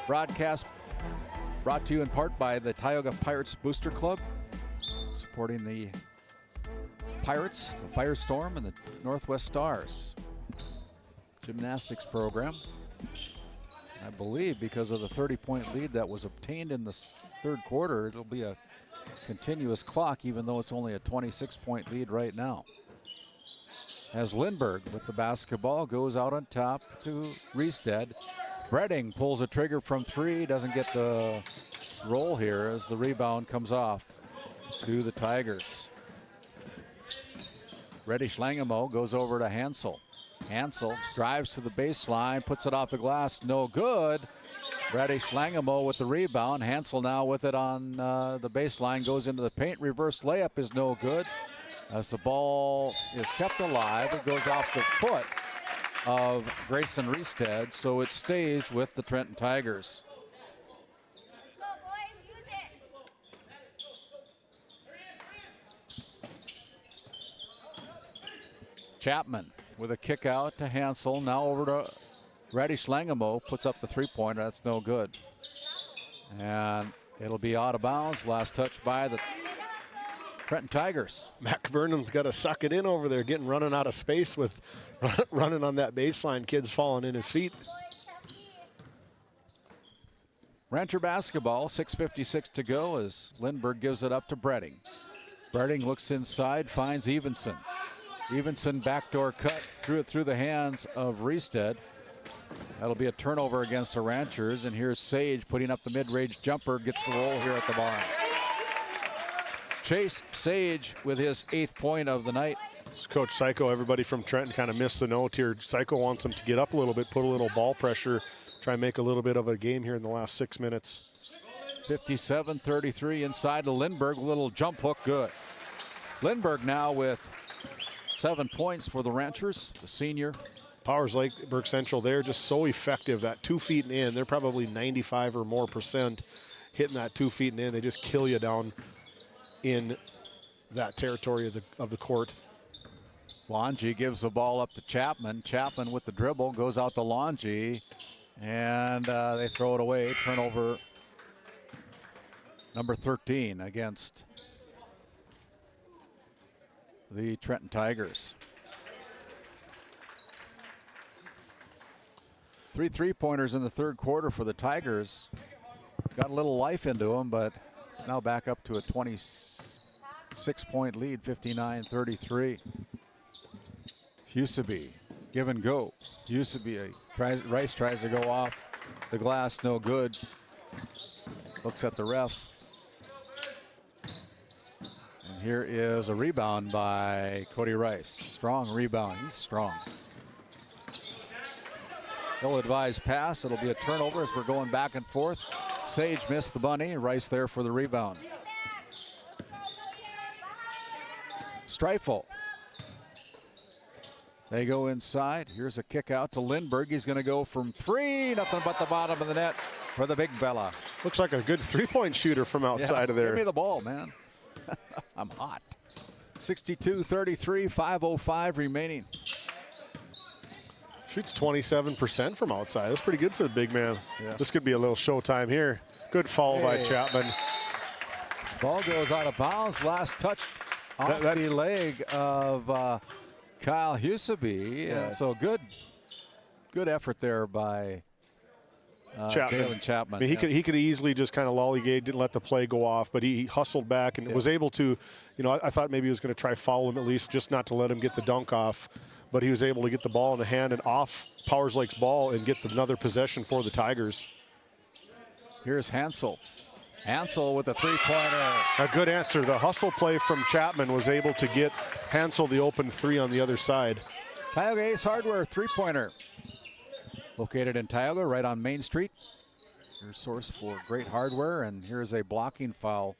broadcast brought to you in part by the Tioga Pirates Booster Club, supporting the Pirates, the Firestorm, and the Northwest Stars gymnastics program. I believe because of the 30-point lead that was obtained in the third quarter, it'll be a continuous clock, even though it's only a 26-point lead right now. As Lindbergh with the basketball goes out on top to Riestead. Bredding pulls a trigger from three, doesn't get the roll here as the rebound comes off to the Tigers. Reddish Langemo goes over to Hansel. Hansel drives to the baseline, puts it off the glass, no good. Reddish Langemo with the rebound. Hansel now with it on the baseline, goes into the paint. Reverse layup is no good. As the ball is kept alive, it goes off the foot of Grayson Riestead, so it stays with the Trenton Tigers. Chapman with a kick out to Hansel, now over to Reddish Langemo, puts up the three-pointer. That's no good. And it'll be out of bounds. Last touch by the Trenton Tigers. Matt Vernon's got to suck it in over there, running out of space with running on that baseline. Kid's falling in his feet. Rancher basketball, 6:56 to go as Lindbergh gives it up to Bredding. Bredding looks inside, finds Evenson. Evenson backdoor cut, threw it through the hands of Riestead. That'll be a turnover against the Ranchers, and here's Sage putting up the mid-range jumper, gets the roll here at the barn. Chase Sage with his 8th point of the night. Coach Psycho, everybody from Trenton kind of missed the note here. Psycho wants him to get up a little bit, put a little ball pressure, try and make a little bit of a game here in the last 6 minutes. 57-33 inside to Lindbergh, a little jump hook, good. Lindbergh now with 7 points for the Ranchers, the senior. Powers Lake, Burke Central, they're just so effective. That 2 feet and in, they're probably 95 or more % hitting that 2 feet and in. They just kill you down in that territory of the court. Longy gives the ball up to Chapman. Chapman with the dribble goes out to Longy, and they throw it away. Turnover number 13 against the Trenton Tigers. 3 3-pointers in the third quarter for the Tigers. Got a little life into them, but it's now back up to a 26-point lead, 59-33. Huseby, give and go. Huseby, Rice tries to go off the glass, no good. Looks at the ref. And here is a rebound by Cody Rice. Strong rebound, he's strong. Ill-advised pass, it'll be a turnover as we're going back and forth. Sage missed the bunny, Rice there for the rebound. Streifel. They go inside. Here's a kick out to Lindbergh. He's going to go from 3, nothing but the bottom of the net for the big fella. Looks like a good 3-point shooter from outside of there. Give me the ball, man. I'm hot. 62-33, 5:05 remaining. Shoots 27% from outside. That's pretty good for the big man. Yeah. This could be a little showtime here. Good foul by Chapman. Ball goes out of bounds. Last touch off the leg of Kyle Huseby. Yeah. So good effort there by Jalen Chapman. I mean, he could easily just kind of lollygag, didn't let the play go off, but he hustled back and was able to, you know, I thought maybe he was going to try foul him at least, just not to let him get the dunk off, but he was able to get the ball in the hand and off Powers Lake's ball and get another possession for the Tigers. Here's Hansel. Hansel with a three-pointer. A good answer. The hustle play from Chapman was able to get Hansel the open three on the other side. Tioga Ace Hardware three-pointer. Located in Tioga, right on Main Street. Your source for great hardware. And here's a blocking foul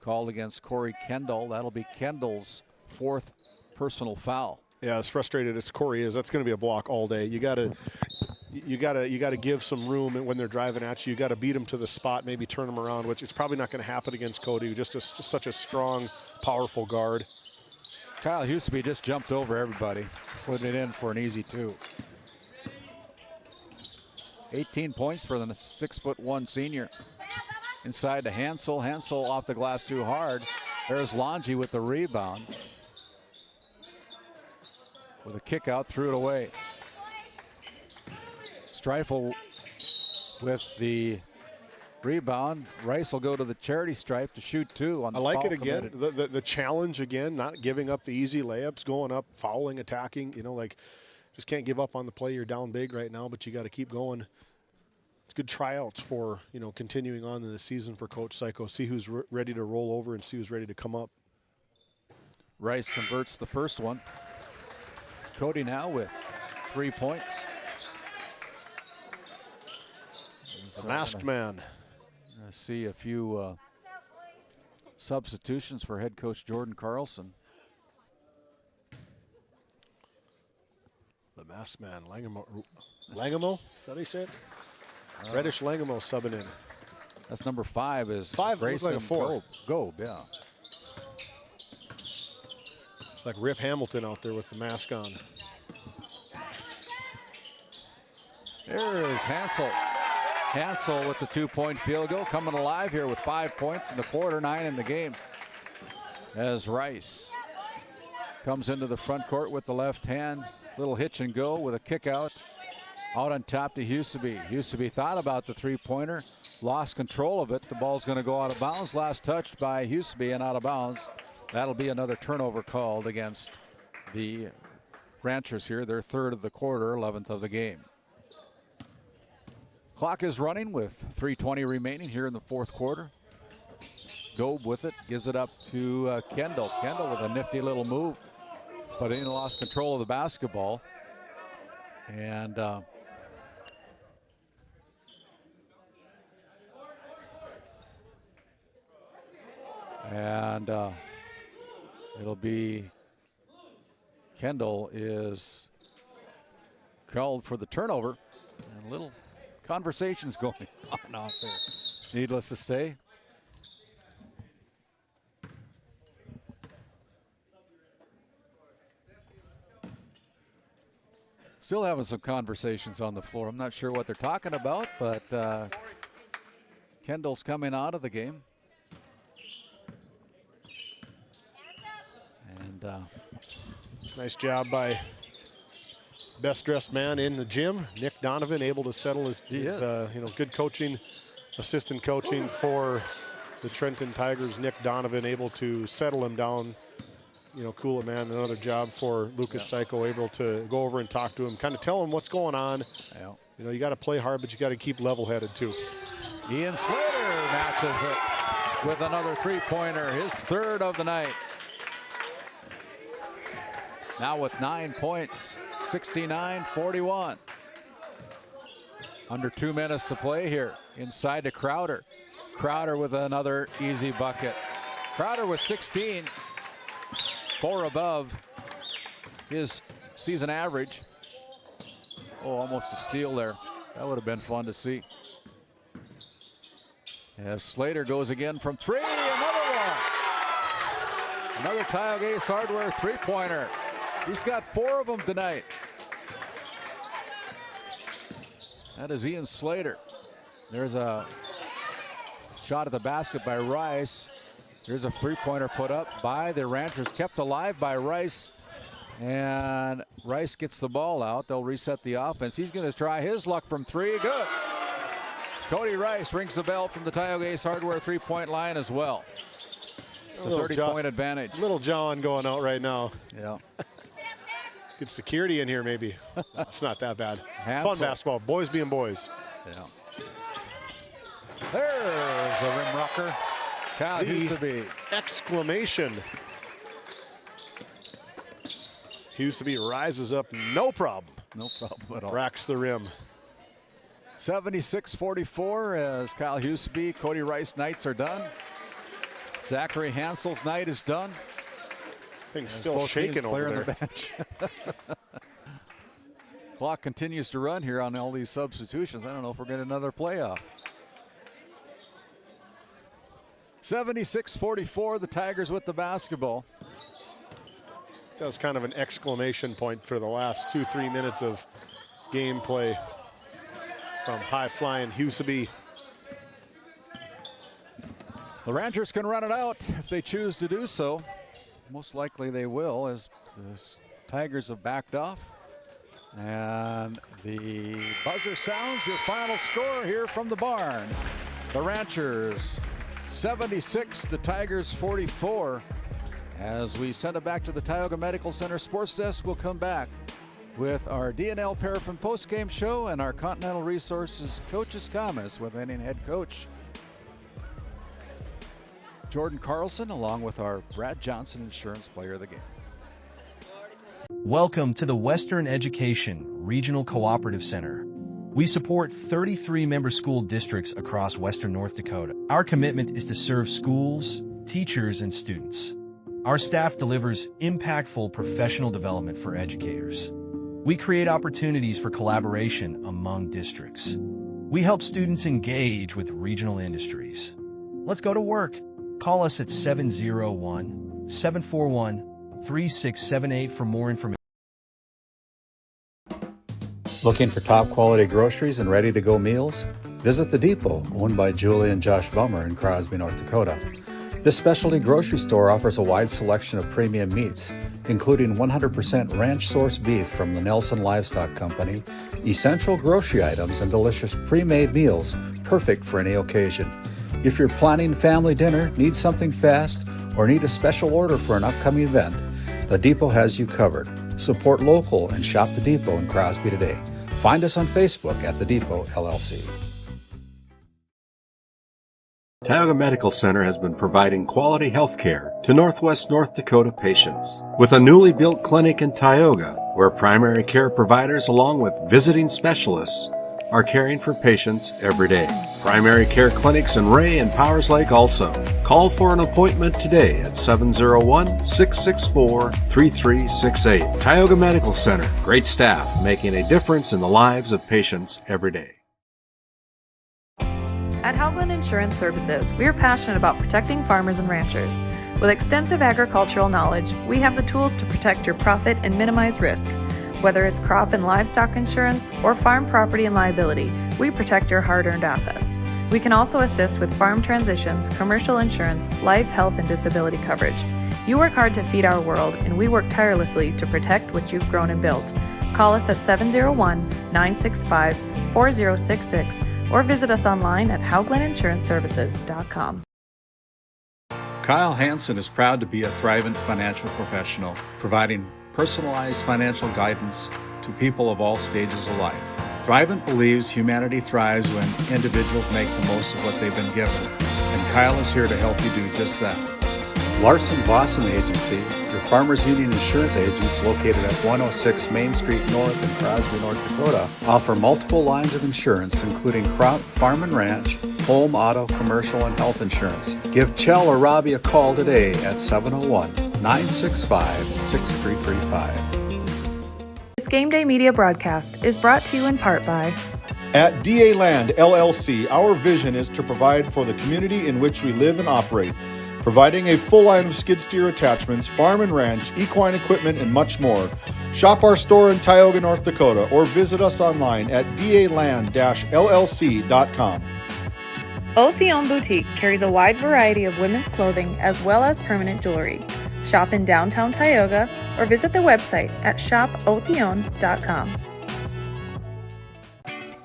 called against Corey Kendall. That'll be Kendall's 4th personal foul. Yeah, as frustrated as Corey is, that's going to be a block all day. You got to give some room when they're driving at you. You got to beat them to the spot, maybe turn them around, which it's probably not going to happen against Cody. Just such a strong, powerful guard. Kyle Huseby just jumped over everybody, putting it in for an easy 2. 18 points for the 6'1" senior. Inside to Hansel. Hansel off the glass too hard. There's Longy with the rebound. With a kick out, threw it away. Streifel with the rebound. Rice will go to the charity stripe to shoot 2 on the I like foul it again. committed. The challenge again, not giving up the easy layups, going up, fouling, attacking. You know, like just can't give up on the play. You're down big right now, but you got to keep going. It's good tryouts for, you know, continuing on in the season for Coach Psycho. See who's ready to roll over and see who's ready to come up. Rice converts the first one. Cody now with 3 points. The masked man. I see a few substitutions for head coach Jordan Carlson. The masked man, Langamo? Is that how you say it? Reddish Langamo subbing in. That's number 5 is Grayson Grayson Gobe, yeah. It's like Rip Hamilton out there with the mask on. There is Hansel. Hansel with the 2-point field goal, coming alive here with 5 points in the quarter, 9 in the game. As Rice comes into the front court with the left hand, little hitch and go with a kick out on top to Huseby. Huseby thought about the 3-pointer, lost control of it. The ball's going to go out of bounds. Last touched by Huseby and out of bounds. That'll be another turnover called against the Ranchers here. Their 3rd of the quarter, 11th of the game. Clock is running with 3:20 remaining here in the 4th quarter. Gobe with it, gives it up to Kendall. Kendall with a nifty little move, but he lost control of the basketball. And it'll be Kendall is called for the turnover, and a little conversations going on out there, needless to say. Still having some conversations on the floor. I'm not sure what they're talking about, but Kendall's coming out of the game. And nice job by best dressed man in the gym, Nick Donovan, able to settle his good coaching, assistant coaching for the Trenton Tigers. Nick Donovan able to settle him down, cool it, man. Another job for Lucas Psycho, able to go over and talk to him, kind of tell him what's going on. Yeah. You got to play hard, but you got to keep level-headed too. Ian Slater matches it with another 3-pointer, his 3rd of the night. Now with 9 points, 69-41. Under 2 minutes to play here. Inside to Crowder. Crowder with another easy bucket. Crowder with 16, 4 above his season average. Oh, almost a steal there. That would have been fun to see. As Slater goes again from 3, another one. Another Tioga Ace Hardware 3-pointer. He's got 4 of them tonight. That is Ian Slater. There's a shot at the basket by Rice. Here's a three-pointer put up by the Ranchers, kept alive by Rice. And Rice gets the ball out. They'll reset the offense. He's going to try his luck from three. Good. Cody Rice rings the bell from the Tioga Ace Hardware three-point line as well. It's a 30-point advantage. Little John going out right now. Yeah. Good security in here, maybe. It's not that bad. Hansel. Fun basketball. Boys being boys. Yeah. There's a rim rocker. Kyle Huseby. Exclamation. Huseby rises up, no problem. No problem at all. Racks the rim. 76-44 as Kyle Huseby, Cody Rice nights are done. Zachary Hansel's night is done. Thing's still shaking over there. The bench. Clock continues to run here on all these substitutions. I don't know if we're getting another playoff. 76-44, the Tigers with the basketball. That was kind of an exclamation point for the last 2-3 minutes of gameplay from high-flying Huseby. The Rangers can run it out if they choose to do so. Most likely they will, as the Tigers have backed off. And the buzzer sounds. Your final score here from the barn. The Ranchers 76, the Tigers 44. As we send it back to the Tioga Medical Center Sports Desk, we'll come back with our DNL Paraffin postgame show and our Continental Resources coaches' comments with inning head coach Jordan Carlson, along with our Brad Johnson Insurance Player of the Game. Welcome to the Western Education Regional Cooperative Center. We support 33 member school districts across Western North Dakota. Our commitment is to serve schools, teachers, and students. Our staff delivers impactful professional development for educators. We create opportunities for collaboration among districts. We help students engage with regional industries. Let's go to work. Call us at 701-741-3678 for more information. Looking for top quality groceries and ready to go meals? Visit The Depot, owned by Julie and Josh Bummer in Crosby, North Dakota. This specialty grocery store offers a wide selection of premium meats, including 100% ranch-sourced beef from the Nelson Livestock Company, essential grocery items, and delicious pre-made meals perfect for any occasion. If you're planning family dinner, need something fast, or need a special order for an upcoming event, The Depot has you covered. Support local and shop The Depot in Crosby today. Find us on Facebook at The Depot LLC. Tioga Medical Center has been providing quality health care to Northwest North Dakota patients. With a newly built clinic in Tioga, where primary care providers along with visiting specialists are caring for patients every day. Primary care clinics in Ray and Powers Lake also. Call for an appointment today at 701-664-3368. Tioga Medical Center. Great staff making a difference in the lives of patients every day. At Haugland Insurance Services, we are passionate about protecting farmers and ranchers. With extensive agricultural knowledge, we have the tools to protect your profit and minimize risk. Whether it's crop and livestock insurance or farm property and liability, we protect your hard-earned assets. We can also assist with farm transitions, commercial insurance, life, health, and disability coverage. You work hard to feed our world, and we work tirelessly to protect what you've grown and built. Call us at 701-965-4066 or visit us online at HauglandInsuranceServices.com. Kyle Hansen is proud to be a Thrivent financial professional, providing personalized financial guidance to people of all stages of life. Thrivent believes humanity thrives when individuals make the most of what they've been given, and Kyle is here to help you do just that. Larson Boston Agency, your Farmers Union insurance agents located at 106 Main Street North in Crosby, North Dakota, offer multiple lines of insurance including crop, farm and ranch, home, auto, commercial, and health insurance. Give Chell or Robbie a call today at 701-965-6335. This Game Day Media broadcast is brought to you in part by At DA Land LLC, our vision is to provide for the community in which we live and operate, providing a full line of skid steer attachments, farm and ranch, equine equipment, and much more. Shop our store in Tioga, North Dakota, or visit us online at daland-llc.com. Otheon Boutique carries a wide variety of women's clothing as well as permanent jewelry. Shop in downtown Tioga or visit their website at shopotheon.com.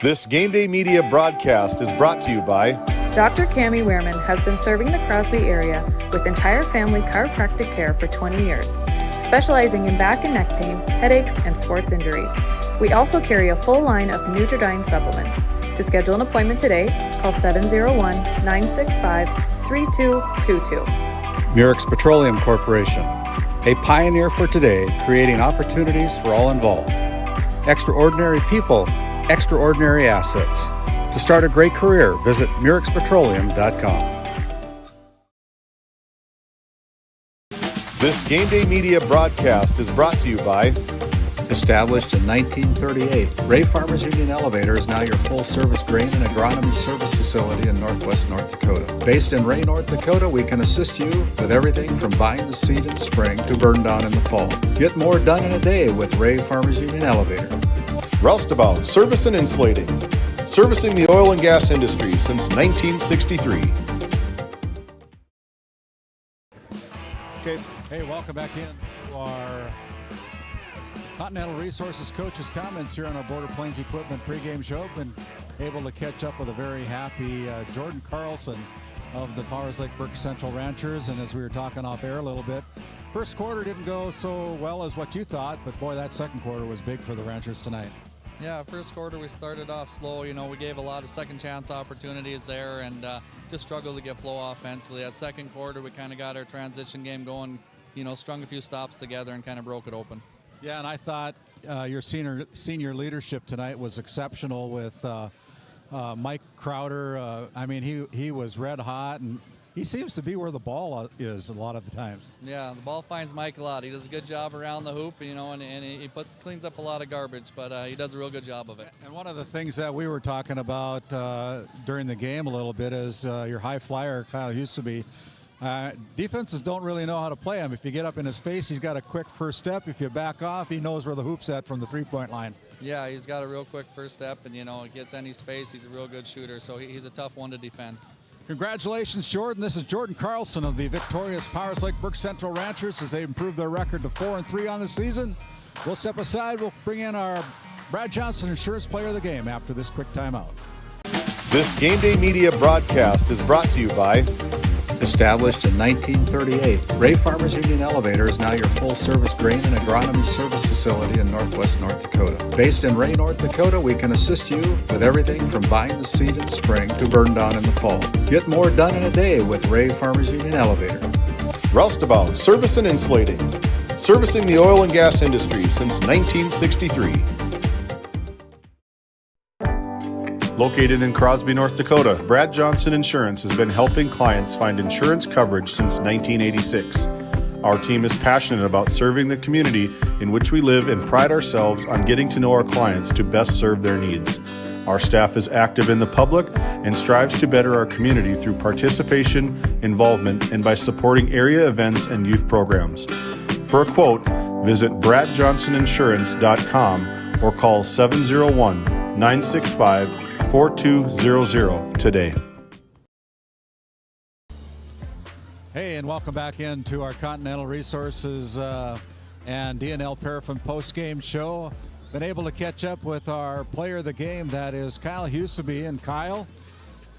This Game Day Media broadcast is brought to you by Dr. Cami Wehrman has been serving the Crosby area with entire family chiropractic care for 20 years, specializing in back and neck pain, headaches, and sports injuries. We also carry a full line of Nutridyne supplements. To schedule an appointment today, call 701-965-3222. Murex Petroleum Corporation, a pioneer for today, creating opportunities for all involved. Extraordinary people, extraordinary assets. To start a great career, visit murexpetroleum.com. This Game Day Media broadcast is brought to you by Established in 1938, Ray Farmers Union Elevator is now your full-service grain and agronomy service facility in northwest North Dakota. Based in Ray, North Dakota, we can assist you with everything from buying the seed in spring to burn down in the fall. Get more done in a day with Ray Farmers Union Elevator. Roustabout Service and Insulating, servicing the oil and gas industry since 1963. Okay, hey, welcome back in to our Continental Resources Coaches Comments here on our Border Plains Equipment pregame show. Been able to catch up with a very happy Jordan Carlson of the Powers Lake Burke Central Ranchers, and as we were talking off air a little bit, first quarter didn't go so well as what you thought, but boy, that second quarter was big for the Ranchers tonight. Yeah, first quarter we started off slow. You know, we gave a lot of second chance opportunities there and just struggled to get flow offensively. That second quarter we kind of got our transition game going, you know, strung a few stops together and kind of broke it open. Yeah, and I thought your senior leadership tonight was exceptional with Mike Crowder. I memean, he was red hot, and he seems to be where the ball is a lot of the times. Yeah, the ball finds Mike a lot. He does a good job around the hoop, you know, and he cleans up a lot of garbage, but he does a real good job of it. And one of the things that we were talking about during the game a little bit is your high flyer, Kyle Huseby. Defenses don't really know how to play him. If you get up in his face, he's got a quick first step. If you back off, he knows where the hoop's at from the three-point line. Yeah, he's got a real quick first step, and, you know, it gets any space. He's a real good shooter, so he's a tough one to defend. Congratulations, Jordan. This is Jordan Carlson of the victorious Powers Lake Burke Central Ranchers as they improve their record to 4-3 on the season. We'll step aside. We'll bring in our Brad Johnson Insurance Player of the Game after this quick timeout. This Game Day Media broadcast is brought to you by Established in 1938, Ray Farmers Union Elevator is now your full-service grain and agronomy service facility in northwest North Dakota. Based in Ray, North Dakota, we can assist you with everything from buying the seed in spring to burn down in the fall. Get more done in a day with Ray Farmers Union Elevator. Roustabout Service and Insulating, servicing the oil and gas industry since 1963. Located in Crosby, North Dakota, Brad Johnson Insurance has been helping clients find insurance coverage since 1986. Our team is passionate about serving the community in which we live and pride ourselves on getting to know our clients to best serve their needs. Our staff is active in the public and strives to better our community through participation, involvement, and by supporting area events and youth programs. For a quote, visit bradjohnsoninsurance.com or call 701-965-4200 today. Hey, and welcome back into our Continental Resources and DNL Paraffin post-game show. Been able to catch up with our player of the game, that is Kyle Huseby. And Kyle,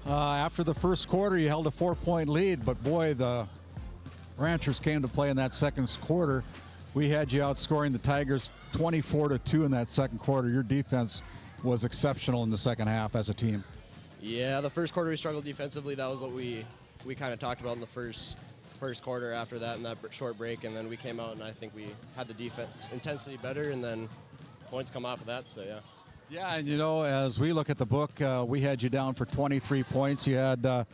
after the first quarter, you held a 4-point lead, but boy, the Ranchers came to play in that second quarter. We had you outscoring the Tigers 24-2 in that second quarter. Your defense was exceptional in the second half as a team. Yeah, the first quarter we struggled defensively. That was what we kind of talked about in the first quarter after that and that short break, and then we came out and I think we had the defense intensity better, and then points come off of that, so yeah. Yeah, and you know, as we look at the book, we had you down for 23 points. You had 7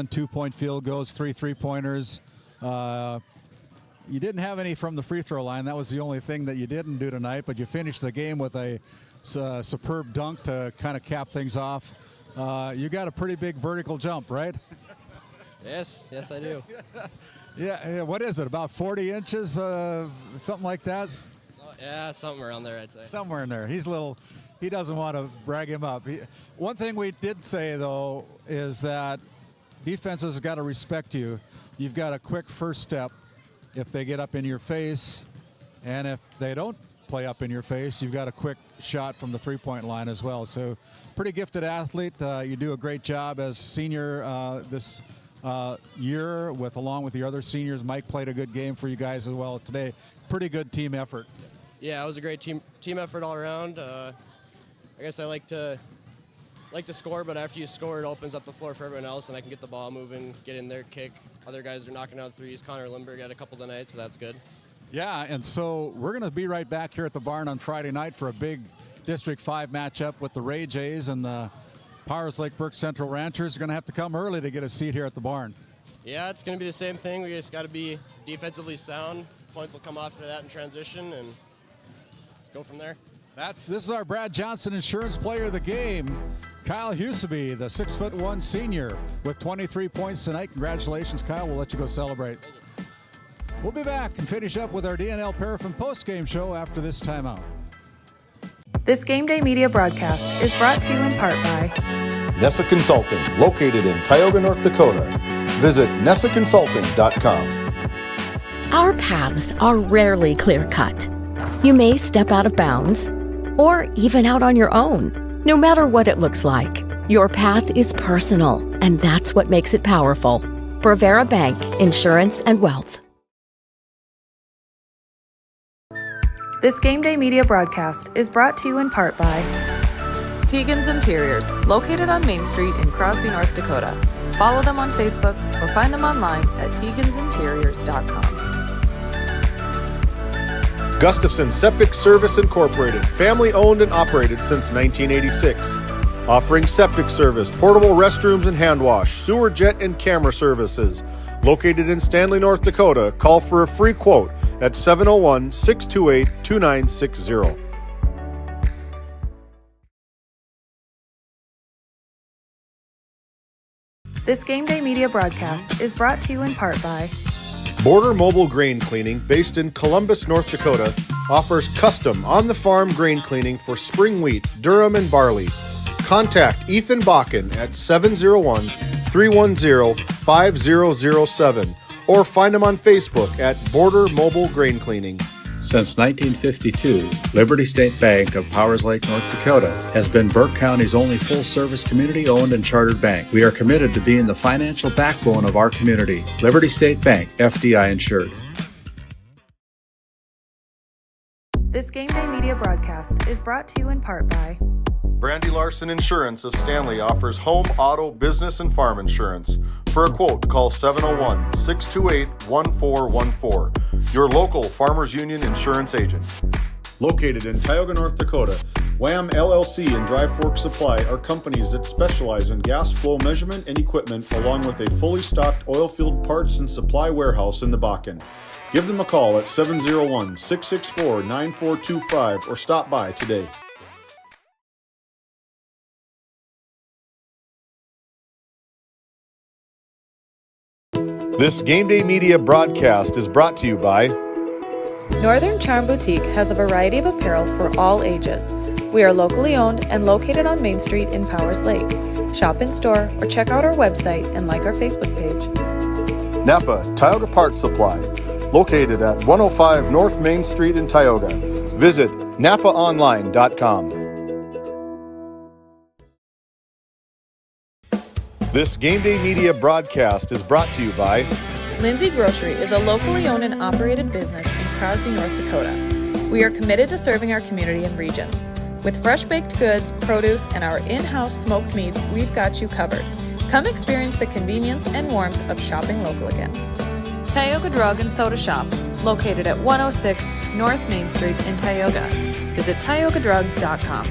2-point field goals, 3 3-pointers. You didn't have any from the free throw line. That was the only thing that you didn't do tonight, but you finished the game with a superb dunk to kind of cap things off. You got a pretty big vertical jump, right? Yes, I do. Yeah, what is it, about 40 inches, something like that? Yeah, something around there, I'd say. Somewhere in there. He's a little he doesn't want to brag him up. One thing we did say, though, is that defenses have got to respect you. You've got a quick first step if they get up in your face, and if they don't play up in your face, you've got a quick shot from the three-point line as well. So pretty gifted athlete. You do a great job as senior this year along with your other seniors. Mike played a good game for you guys as well today. Pretty good team effort. Yeah, it was a great team effort all around. I guess I like to score, but after you score, it opens up the floor for everyone else, and I can get the ball moving, get in there, kick. Other guys are knocking out threes. Connor Lindberg had a couple tonight, so that's good. Yeah, and so we're going to be right back here at the barn on Friday night for a big District 5 matchup with the Ray Jays and the Powers Lake Burke Central Ranchers. Are going to have to come early to get a seat here at the barn. Yeah, it's going to be the same thing. We just got to be defensively sound. Points will come after that in transition, and let's go from there. This is our Brad Johnson Insurance Player of the Game, Kyle Huseby, the 6'1" senior with 23 points tonight. Congratulations, Kyle. We'll let you go celebrate. We'll be back and finish up with our DNL Paraffin post-game show after this timeout. This Game Day media broadcast is brought to you in part by Nessa Consulting, located in Tioga, North Dakota. Visit nessaconsulting.com. Our paths are rarely clear-cut. You may step out of bounds, or even out on your own. No matter what it looks like, your path is personal, and that's what makes it powerful. Bravera Bank, Insurance and Wealth. This Game Day media broadcast is brought to you in part by Tegan's Interiors, located on Main Street in Crosby, North Dakota. Follow them on Facebook or find them online at tegansinteriors.com. Gustafson Septic Service Incorporated, family owned and operated since 1986. Offering septic service, portable restrooms and hand wash, sewer jet and camera services. Located in Stanley, North Dakota, call for a free quote at 701-628-2960. This Game Day media broadcast is brought to you in part by Border Mobile Grain Cleaning, based in Columbus, North Dakota, offers custom on-the-farm grain cleaning for spring wheat, durum, and barley. Contact Ethan Bakken at 701-310-5007 or find him on Facebook at Border Mobile Grain Cleaning. Since 1952, Liberty State Bank of Powers Lake, North Dakota has been Burke County's only full-service community-owned and chartered bank. We are committed to being the financial backbone of our community. Liberty State Bank, FDI insured. This Game Day media broadcast is brought to you in part by Brandy Larson Insurance of Stanley offers home, auto, business, and farm insurance. For a quote, call 701-628-1414. Your local Farmers Union insurance agent. Located in Tioga, North Dakota, WHAM LLC and Dry Fork Supply are companies that specialize in gas flow measurement and equipment, along with a fully stocked oil-filled parts and supply warehouse in the Bakken. Give them a call at 701-664-9425 or stop by today. This Game Day media broadcast is brought to you by Northern Charm Boutique has a variety of apparel for all ages. We are locally owned and located on Main Street in Powers Lake. Shop in store or check out our website and like our Facebook page. Napa Tioga Parts Supply, located at 105 North Main Street in Tioga. Visit napaonline.com. This Game Day media broadcast is brought to you by Lindsay Grocery is a locally owned and operated business in Crosby, North Dakota. We are committed to serving our community and region. With fresh baked goods, produce, and our in-house smoked meats, we've got you covered. Come experience the convenience and warmth of shopping local again. Tioga Drug and Soda Shop, located at 106 North Main Street in Tioga. Visit tiogadrug.com.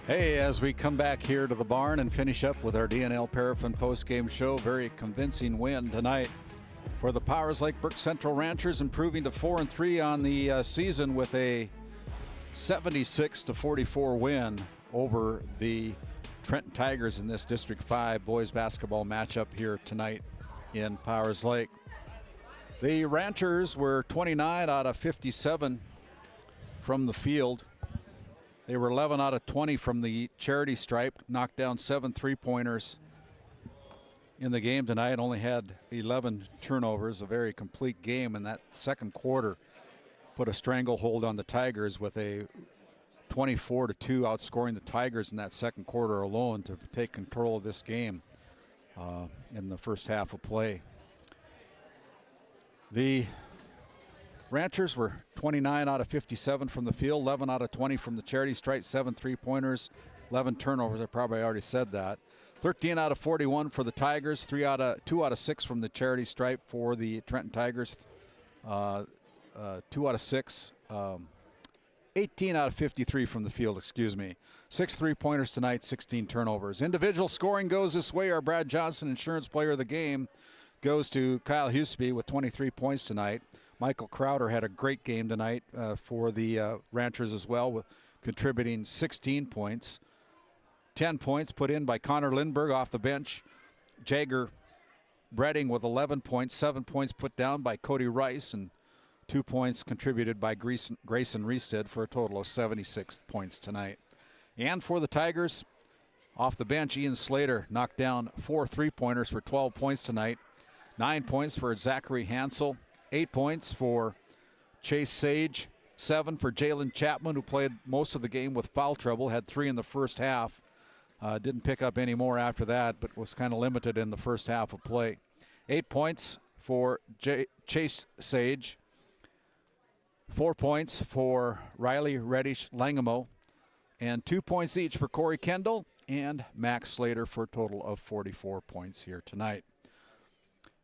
Hey, as we come back here to the barn and finish up with our DNL Paraffin post-game show, very convincing win tonight for the Powers Lake Burke Central Ranchers, improving to 4-3 on the season with a 76-44 win over the Trenton Tigers in this District 5 boys basketball matchup here tonight in Powers Lake. The Ranchers were 29 out of 57 from the field. They were 11 out of 20 from the charity stripe, knocked down 7 3-pointers in the game tonight, only had 11 turnovers, a very complete game. And that second quarter put a stranglehold on the Tigers with a 24-2 outscoring the Tigers in that second quarter alone to take control of this game in the first half of play. The Ranchers were 29 out of 57 from the field, 11 out of 20 from the charity stripe, 7 3-pointers, 11 turnovers. I probably already said that. 13 out of 41 for the Tigers, 2 out of 6 from the charity stripe for the Trenton Tigers, 2 out of 6. 18 out of 53 from the field, 6 3-pointers tonight, 16 turnovers. Individual scoring goes this way. Our Brad Johnson Insurance Player of the Game goes to Kyle Huseby with 23 points tonight. Michael Crowder had a great game tonight for the Ranchers as well, contributing 16 points. 10 points put in by Connor Lindberg off the bench. Jagger Bredding with 11 points, 7 points put down by Cody Rice, and 2 points contributed by Grayson Reestead for a total of 76 points tonight. And for the Tigers, off the bench, Ian Slater knocked down 4 3-pointers for 12 points tonight. 9 points for Zachary Hansel, 8 points for Chase Sage, 7 for Jalen Chapman, who played most of the game with foul trouble, had 3 in the first half. Didn't pick up any more after that, but was kind of limited in the first half of play. 8 points for Chase Sage, 4 points for Riley Reddish Langamo, and 2 points each for Corey Kendall and Max Slater for a total of 44 points here tonight.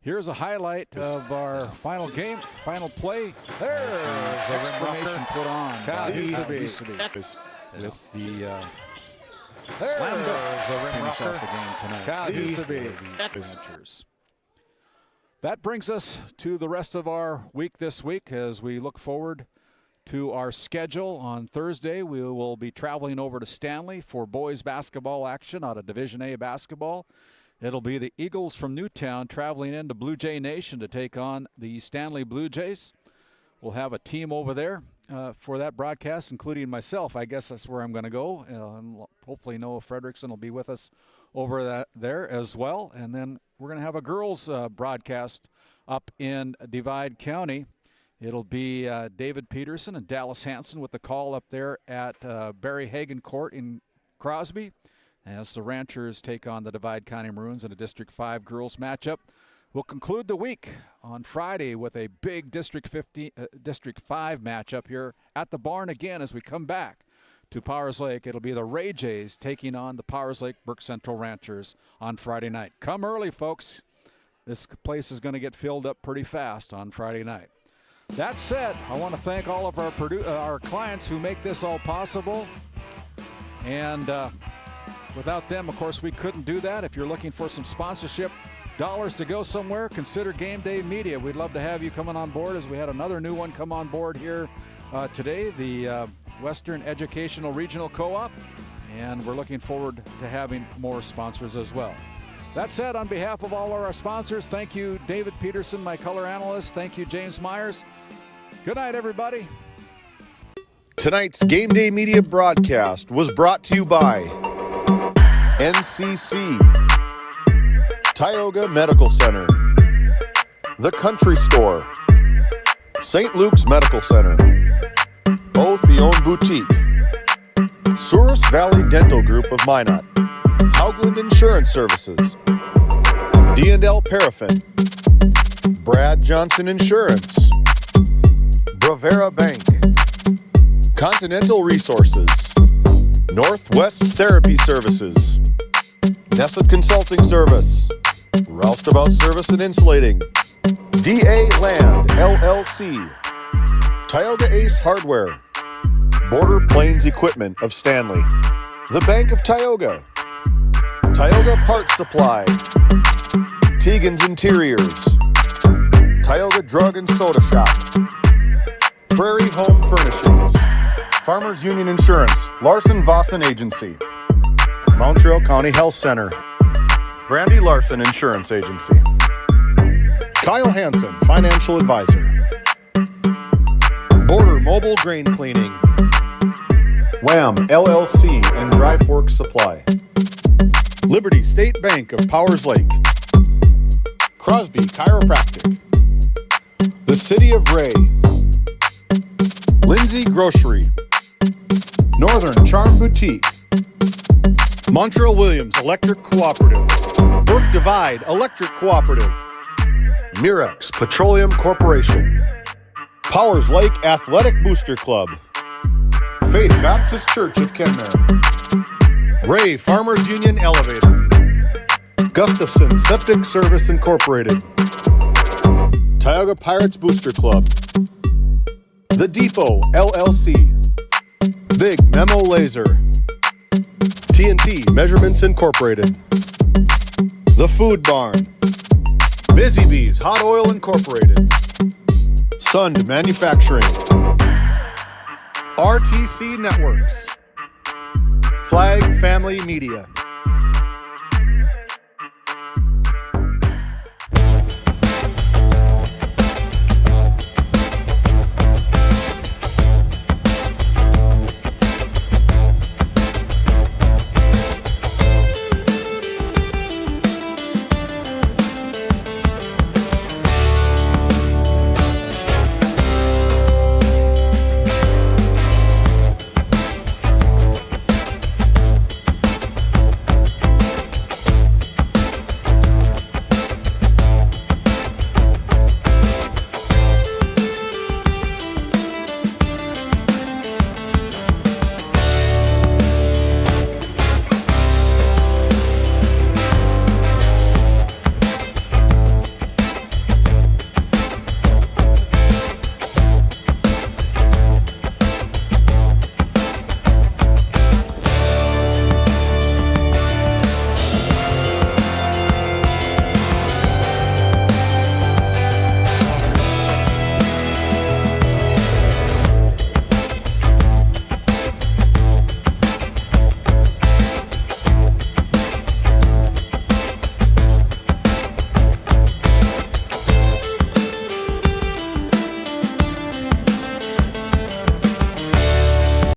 Here's a highlight of our final game, final play. There's a exclamation put on by Huseby with the slam dunk to finish off the game tonight. Huseby. That brings us to the rest of our week this week as we look forward to our schedule. On Thursday, we will be traveling over to Stanley for boys basketball action out of Division A basketball. It'll be the Eagles from Newtown traveling into Blue Jay Nation to take on the Stanley Blue Jays. We'll have a team over there for that broadcast, including myself. I guess that's where I'm going to go. And hopefully Noah Fredrickson will be with us over there as well. And then we're going to have a girls broadcast up in Divide County. It'll be David Peterson and Dallas Hansen with the call up there at Barry Hagan Court in Crosby, as the Ranchers take on the Divide County Maroons in a District 5 girls matchup. We'll conclude the week on Friday with a big District 5 matchup here at the barn again as we come back to Powers Lake. It'll be the Ray Jays taking on the Powers Lake Burke Central Ranchers on Friday night. Come early, folks. This place is going to get filled up pretty fast on Friday night. That said, I want to thank all of our clients who make this all possible. And without them, of course, we couldn't do that. If you're looking for some sponsorship dollars to go somewhere, consider GameDay Media. We'd love to have you coming on board, as we had another new one come on board here today, the Western Educational Regional Co-op, and we're looking forward to having more sponsors as well. That said, on behalf of all of our sponsors, thank you, David Peterson, my color analyst. Thank you, James Myers. Good night, everybody. Tonight's Game Day Media broadcast was brought to you by NCC, Tioga Medical Center, The Country Store, St. Luke's Medical Center, O'Theone Boutique, Souris Valley Dental Group of Minot, Haugland Insurance Services, D&L Paraffin, Brad Johnson Insurance, Bravera Bank, Continental Resources, Northwest Therapy Services, Nesset Consulting Service, Roustabout Service and Insulating, DA Land LLC, Tioga Ace Hardware, Border Plains Equipment of Stanley, The Bank of Tioga, Tioga Parts Supply, Tegan's Interiors, Tioga Drug and Soda Shop, Prairie Home Furnishings, Farmers Union Insurance, Larson Vossen Agency. Montreal County Health Center. Brandy Larson Insurance Agency. Kyle Hansen, Financial Advisor. Border Mobile Grain Cleaning. Wham! LLC and Dry Fork Supply. Liberty State Bank of Powers Lake. Crosby Chiropractic. The City of Ray. Lindsay Grocery. Northern Charm Boutique. Montreal Williams Electric Cooperative. Brook Divide Electric Cooperative. Mirex Petroleum Corporation. Powers Lake Athletic Booster Club. Faith Baptist Church of Kenmare. Ray Farmers Union Elevator. Gustafson Septic Service Incorporated. Tioga Pirates Booster Club. The Depot LLC. Big Memo Laser. TNT Measurements Incorporated. The Food Barn. Busy Bees Hot Oil Incorporated. Sund Manufacturing. RTC Networks. Flag Family Media.